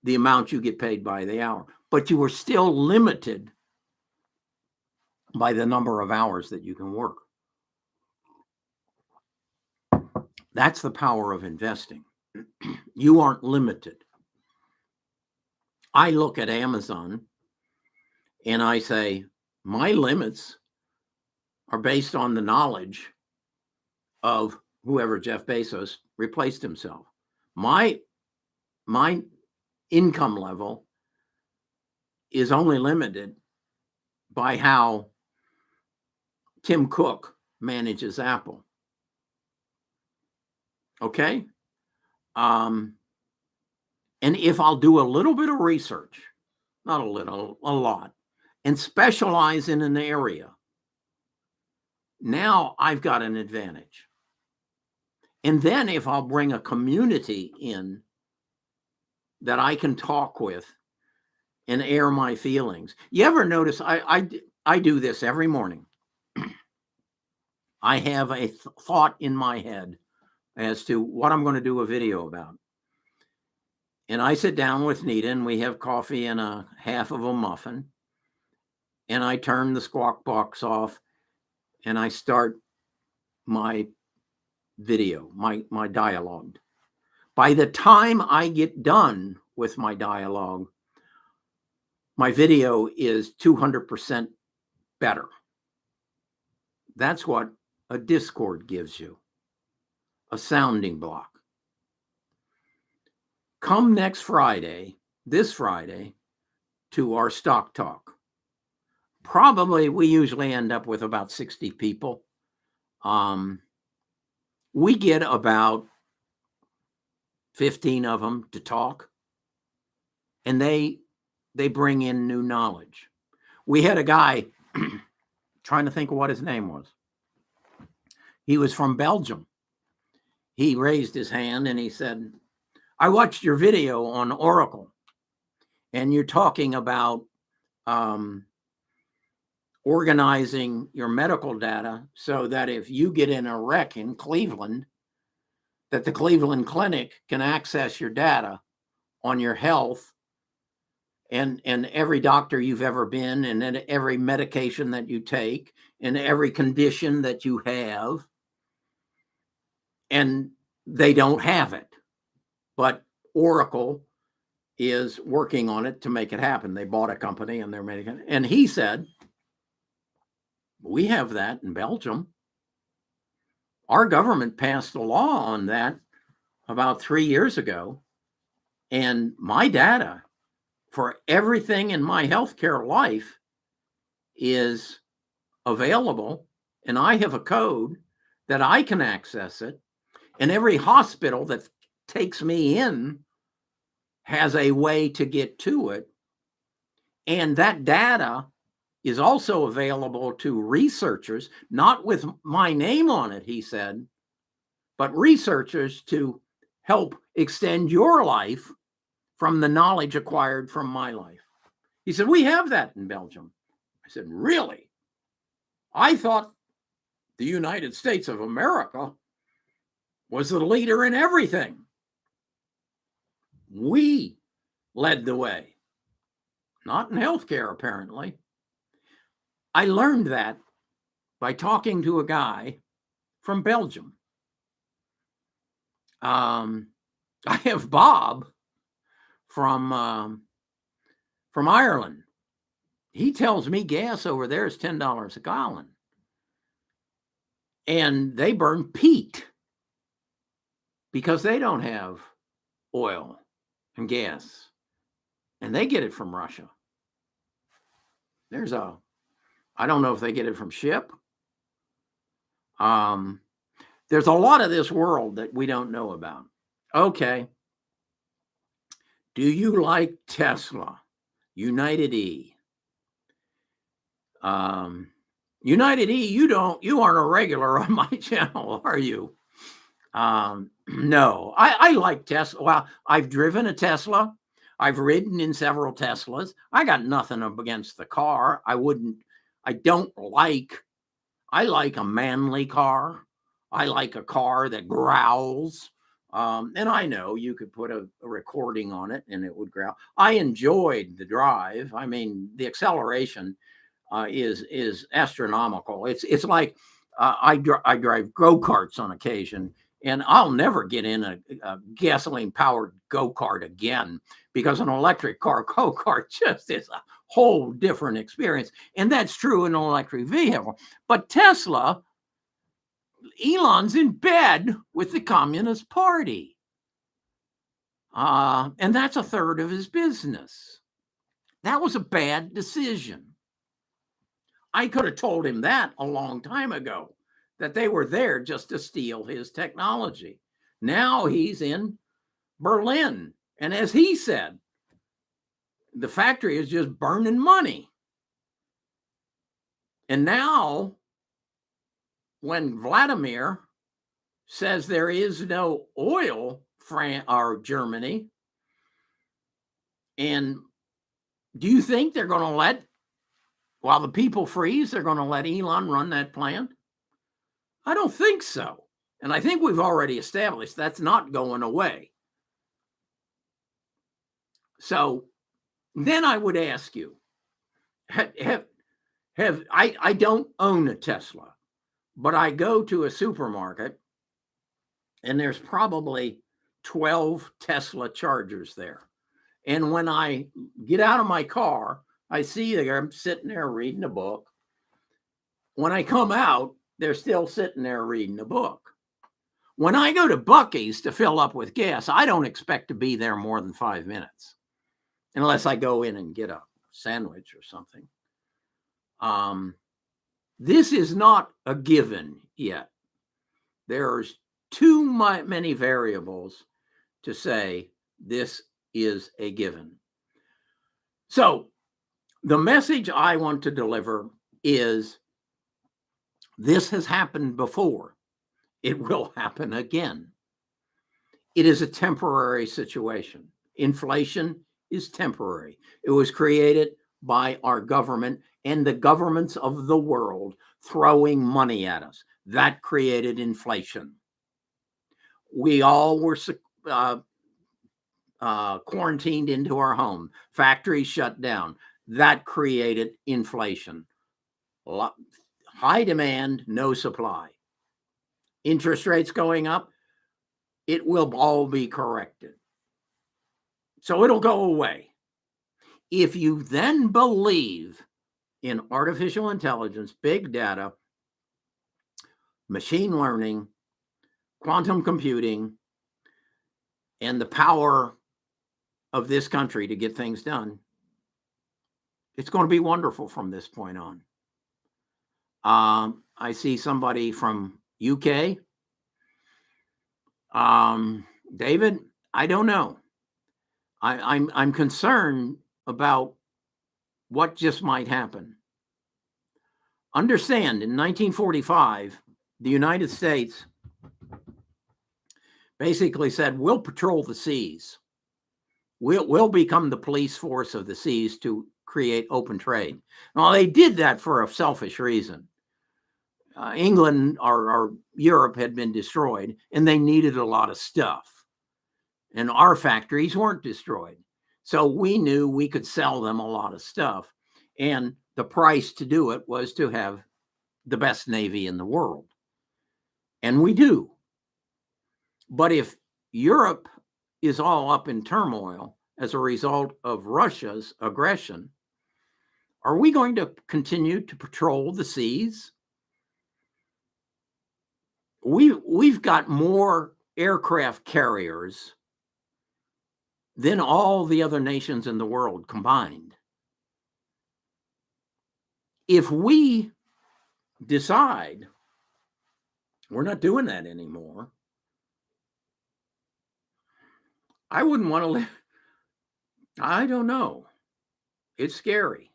the amount you get paid by the hour, but you are still limited by the number of hours that you can work. That's the power of investing. You aren't limited. I look at Amazon and I say, my limits are based on the knowledge of whoever Jeff Bezos replaced himself. My income level is only limited by how Tim Cook manages Apple. Okay? And if I'll do a little bit of research, not a little, a lot, and specialize in an area, now I've got an advantage. And then if I'll bring a community in that I can talk with and air my feelings. You ever notice I do this every morning? I have a thought in my head as to what I'm going to do a video about. And I sit down with Nita and we have coffee and a half of a muffin. And I turn the squawk box off and I start my video, my dialogue. By the time I get done with my dialogue, my video is 200% better. That's what a Discord gives you, a sounding block. Come next Friday, this Friday, to our stock talk. Probably we usually end up with about 60 people. We get about 15 of them to talk, and they bring in new knowledge. We had a guy, trying to think of what his name was. He was from Belgium. He raised his hand and he said, I watched your video on Oracle, and you're talking about organizing your medical data so that if you get in a wreck in Cleveland, that the Cleveland Clinic can access your data on your health and every doctor you've ever been, and then every medication that you take, and every condition that you have. And they don't have it, but Oracle is working on it to make it happen. They bought a company and they're making it. And he said, we have that in Belgium. Our government passed a law on that about 3 years ago. And my data for everything in my healthcare life is available. And I have a code that I can access it. And every hospital that takes me in has a way to get to it. And that data is also available to researchers, not with my name on it, he said, but researchers to help extend your life from the knowledge acquired from my life. He said, we have that in Belgium. I said, really? I thought the United States of America was the leader in everything. We led the way, not in healthcare, apparently. I learned that by talking to a guy from Belgium. I have Bob from Ireland. He tells me gas over there is $10 a gallon. And they burn peat because they don't have oil and gas. And they get it from Russia. I don't know if they get it from ship. There's a lot of this world that we don't know about. Okay. Do you like Tesla, United E? United E, you aren't a regular on my channel, are you? No, I like Tesla. Well, I've driven a Tesla. I've ridden in several Teslas. I got nothing against the car. I like a manly car. I like a car that growls. And I know you could put a recording on it and it would growl. I enjoyed the drive. I mean, the acceleration is astronomical. It's like I drive go-karts on occasion, and I'll never get in a gasoline-powered go-kart again, because an electric car go-kart just is a whole different experience. And that's true in an electric vehicle. But Tesla, Elon's in bed with the Communist Party. And that's a third of his business. That was a bad decision. I could have told him that a long time ago, that they were there just to steal his technology. Now he's in Berlin. And as he said, the factory is just burning money. And now, when Vladimir says there is no oil, France or Germany, and do you think they're going to let, while the people freeze, they're going to let Elon run that plant? I don't think so. And I think we've already established that's not going away. So then I would ask you, I don't own a Tesla, but I go to a supermarket and there's probably 12 Tesla chargers there. And when I get out of my car, I see I'm sitting there reading a book. When I come out, they're still sitting there reading a book. When I go to Buc-ee's to fill up with gas, I don't expect to be there more than 5 minutes, unless I go in and get a sandwich or something. This is not a given yet. There's too many variables to say this is a given. So the message I want to deliver is, this has happened before. It will happen again. It is a temporary situation. Inflation is temporary. It was created by our government and the governments of the world throwing money at us. That created inflation. We all were quarantined into our home. Factories shut down. That created inflation. High demand, no supply. Interest rates going up. It will all be corrected. So it'll go away. If you then believe in artificial intelligence, big data, machine learning, quantum computing, and the power of this country to get things done, it's going to be wonderful from this point on. I see somebody from UK. David, I don't know. I'm concerned about what just might happen. Understand, in 1945, the United States basically said, we'll patrol the seas. We'll become the police force of the seas to create open trade. Now, they did that for a selfish reason. England or Europe had been destroyed, and they needed a lot of stuff. And our factories weren't destroyed. So we knew we could sell them a lot of stuff. And the price to do it was to have the best Navy in the world. And we do. But if Europe is all up in turmoil as a result of Russia's aggression, are we going to continue to patrol the seas? We've got more aircraft carriers than all the other nations in the world combined. If we decide we're not doing that anymore, I wouldn't want to live. I don't know. It's scary.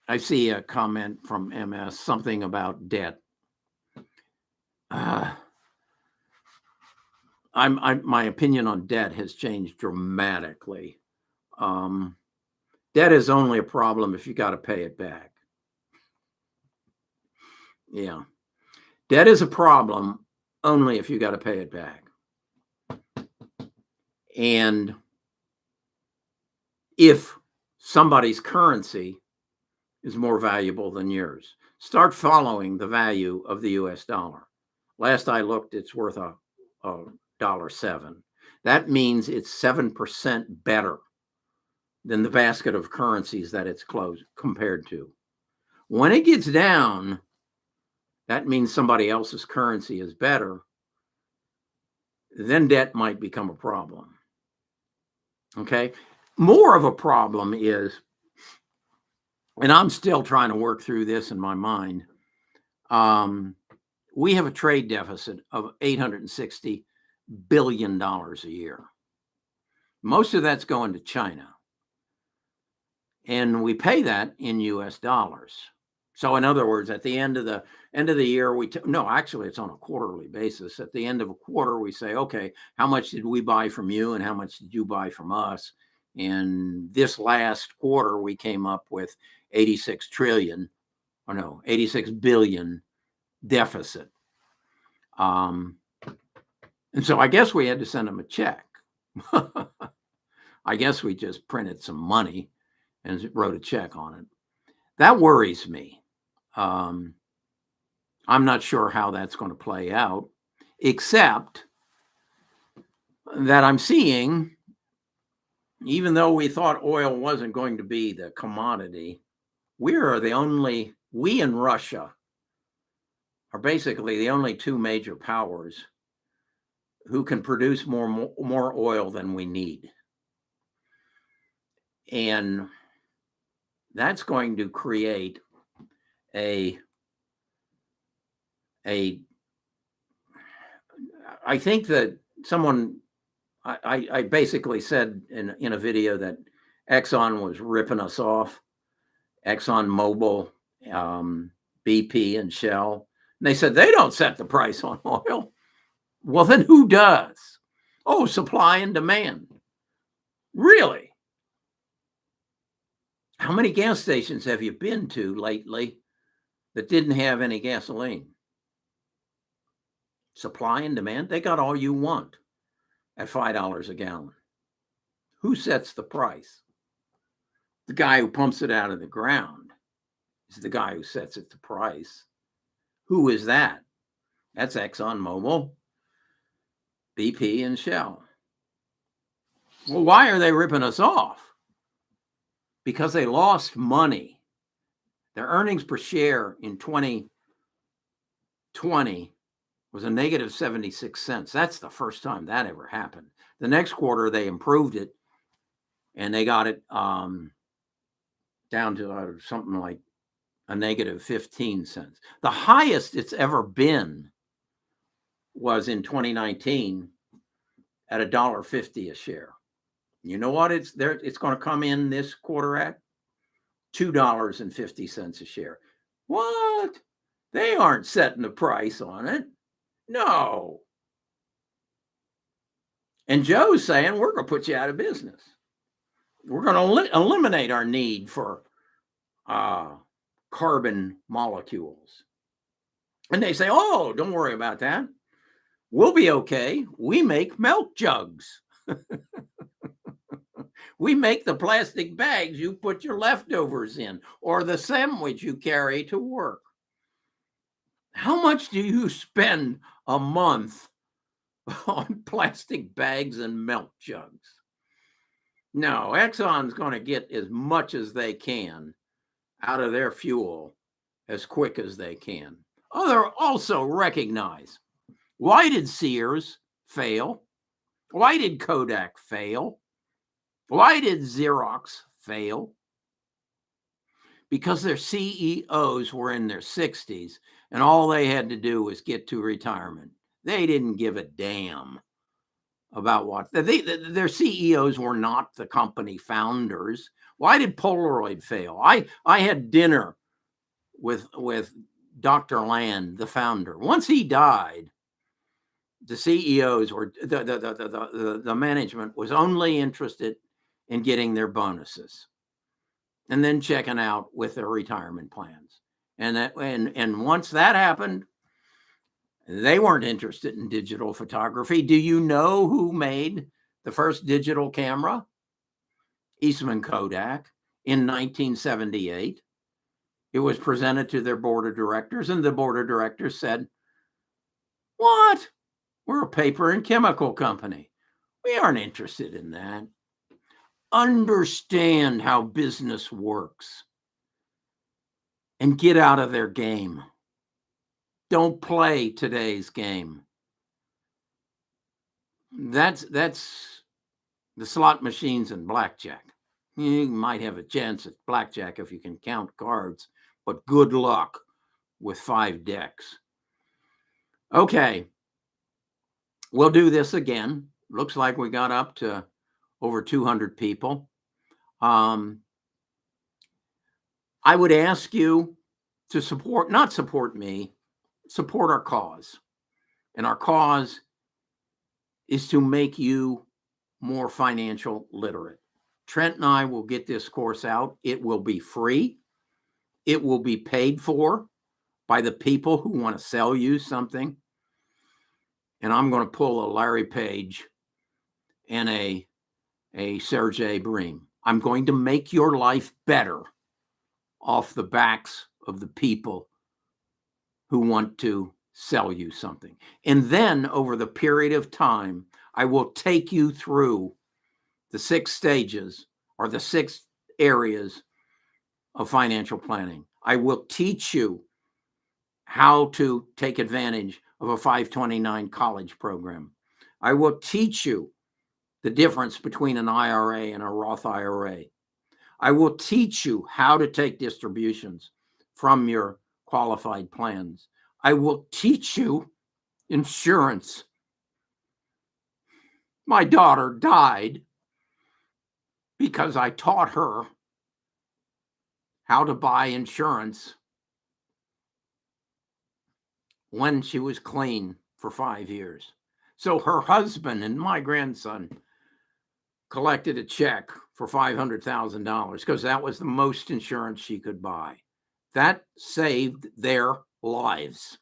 I see a comment from MS, something about debt. My opinion on debt has changed dramatically. Debt is only a problem if you got to pay it back. Yeah. Debt is a problem only if you got to pay it back. And if somebody's currency is more valuable than yours, start following the value of the US dollar. Last I looked, it's worth a $1.07. That means it's 7% better than the basket of currencies that it's close compared to. When it gets down, that means somebody else's currency is better. Then debt might become a problem. Okay. More of a problem is, and I'm still trying to work through this in my mind, we have a trade deficit of $860 billion a year. Most of that's going to China. And we pay that in US dollars. So in other words, at the end of the year, actually it's on a quarterly basis. At the end of a quarter, we say, okay, how much did we buy from you and how much did you buy from us? And this last quarter, we came up with 86 billion deficit. And so I guess we had to send them a check. I guess we just printed some money and wrote a check on it. That worries me. I'm not sure how that's going to play out, except that I'm seeing, even though we thought oil wasn't going to be the commodity, we and Russia are basically the only two major powers who can produce more oil than we need. And that's going to create I think that I basically said in a video that Exxon was ripping us off, ExxonMobil, BP, and Shell. And they said they don't set the price on oil. Well, then who does? Oh, supply and demand. Really? How many gas stations have you been to lately that didn't have any gasoline? Supply and demand, they got all you want at $5 a gallon. Who sets the price? The guy who pumps it out of the ground is the guy who sets it the price. Who is that? That's ExxonMobil, BP, and Shell. Well, why are they ripping us off? Because they lost money. Their earnings per share in 2020 was a negative 76 cents. That's the first time that ever happened. The next quarter, they improved it and they got it down to something like a negative 15 cents. The highest it's ever been was in 2019 at $1.50 a share. You know what it's going to come in this quarter at? $2.50 a share. What? They aren't setting the price on it. No. And Joe's saying, we're going to put you out of business. We're going to eliminate our need for carbon molecules. And they say, oh, don't worry about that. We'll be okay. We make milk jugs. We make the plastic bags you put your leftovers in, or the sandwich you carry to work. How much do you spend a month on plastic bags and milk jugs? No, Exxon's going to get as much as they can out of their fuel as quick as they can. Also recognize, why did Sears fail? Why did Kodak fail? Why did Xerox fail? Because their CEOs were in their 60s and all they had to do was get to retirement. They didn't give a damn about what their CEOs were not the company founders. Why did Polaroid fail? I had dinner with Dr. Land, the founder. Once he died, the CEOs or the management was only interested in getting their bonuses and then checking out with their retirement plans. And once that happened, they weren't interested in digital photography. Do you know who made the first digital camera? Eastman Kodak in 1978. It was presented to their board of directors, and the board of directors said, "What? We're a paper and chemical company. We aren't interested in that." Understand how business works and get out of their game. Don't play today's game. That's the slot machines and blackjack. You might have a chance at blackjack if you can count cards, but good luck with 5 decks. Okay, we'll do this again. Looks like we got up to over 200 people. I would ask you to not support me, support our cause. And our cause is to make you more financial literate. Trent and I will get this course out. It will be free. It will be paid for by the people who want to sell you something. And I'm going to pull a Larry Page and a Sergey Brin. I'm going to make your life better off the backs of the people who want to sell you something. And then over the period of time, I will take you through the 6 stages or the 6 areas of financial planning. I will teach you how to take advantage of a 529 college program. I will teach you the difference between an IRA and a Roth IRA. I will teach you how to take distributions from your qualified plans. I will teach you insurance. My daughter died because I taught her how to buy insurance when she was clean for 5 years. So her husband and my grandson collected a check for $500,000 because that was the most insurance she could buy. That saved their lives.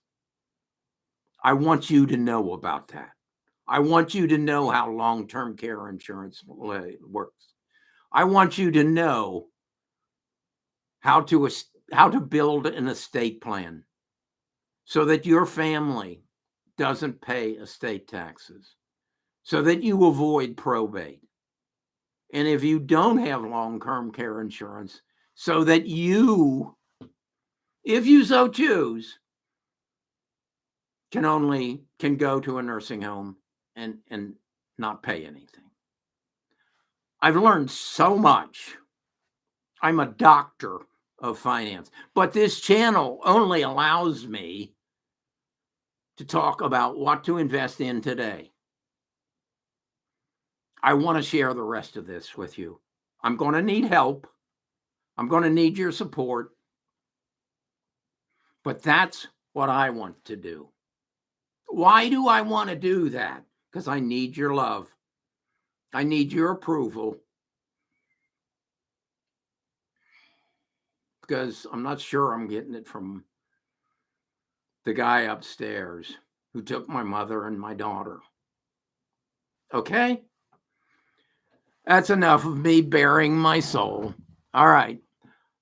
I want you to know about that. I want you to know how long-term care insurance works. I want you to know how to build an estate plan so that your family doesn't pay estate taxes, so that you avoid probate. And if you don't have long-term care insurance, so that you, if you so choose, can go to a nursing home and not pay anything. I've learned so much. I'm a doctor of finance, but this channel only allows me to talk about what to invest in today. I want to share the rest of this with you. I'm going to need help. I'm going to need your support. But that's what I want to do. Why do I want to do that? Because I need your love. I need your approval. Because I'm not sure I'm getting it from the guy upstairs who took my mother and my daughter. Okay? That's enough of me bearing my soul. All right.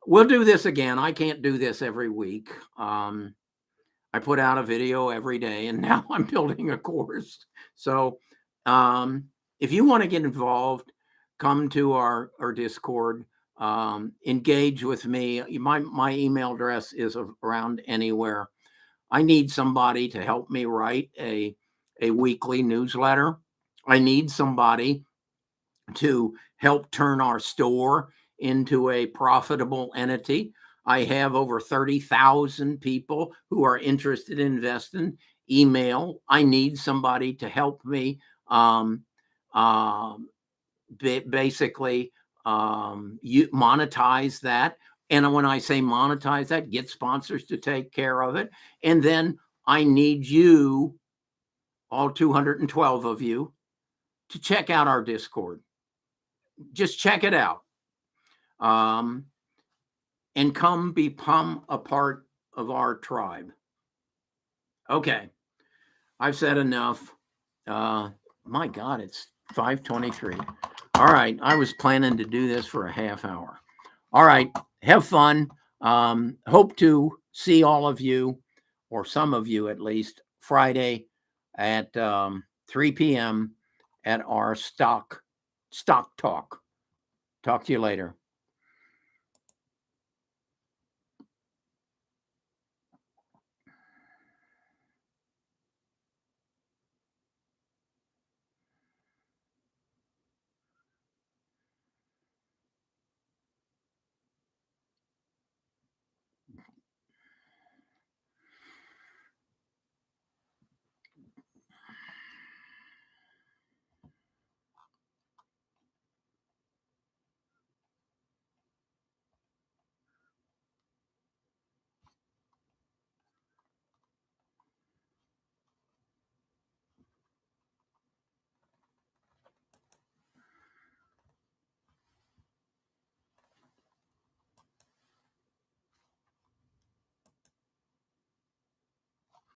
We'll do this again. I can't do this every week. I put out a video every day, and now I'm building a course. So if you want to get involved, come to our Discord, engage with me. My email address is around anywhere. I need somebody to help me write a weekly newsletter. I need somebody to help turn our store into a profitable entity. I have over 30,000 people who are interested in investing. Email. I need somebody to help me basically You monetize that. And when I say monetize that, get sponsors to take care of it. And then I need you, all 212 of you, to check out our Discord. Just check it out. And come become a part of our tribe. Okay. I've said enough. My God, it's 5:23. All right. I was planning to do this for a half hour. All right. Have fun. Hope to see all of you, or some of you at least, Friday at 3 p.m. at our stock talk. Talk to you later.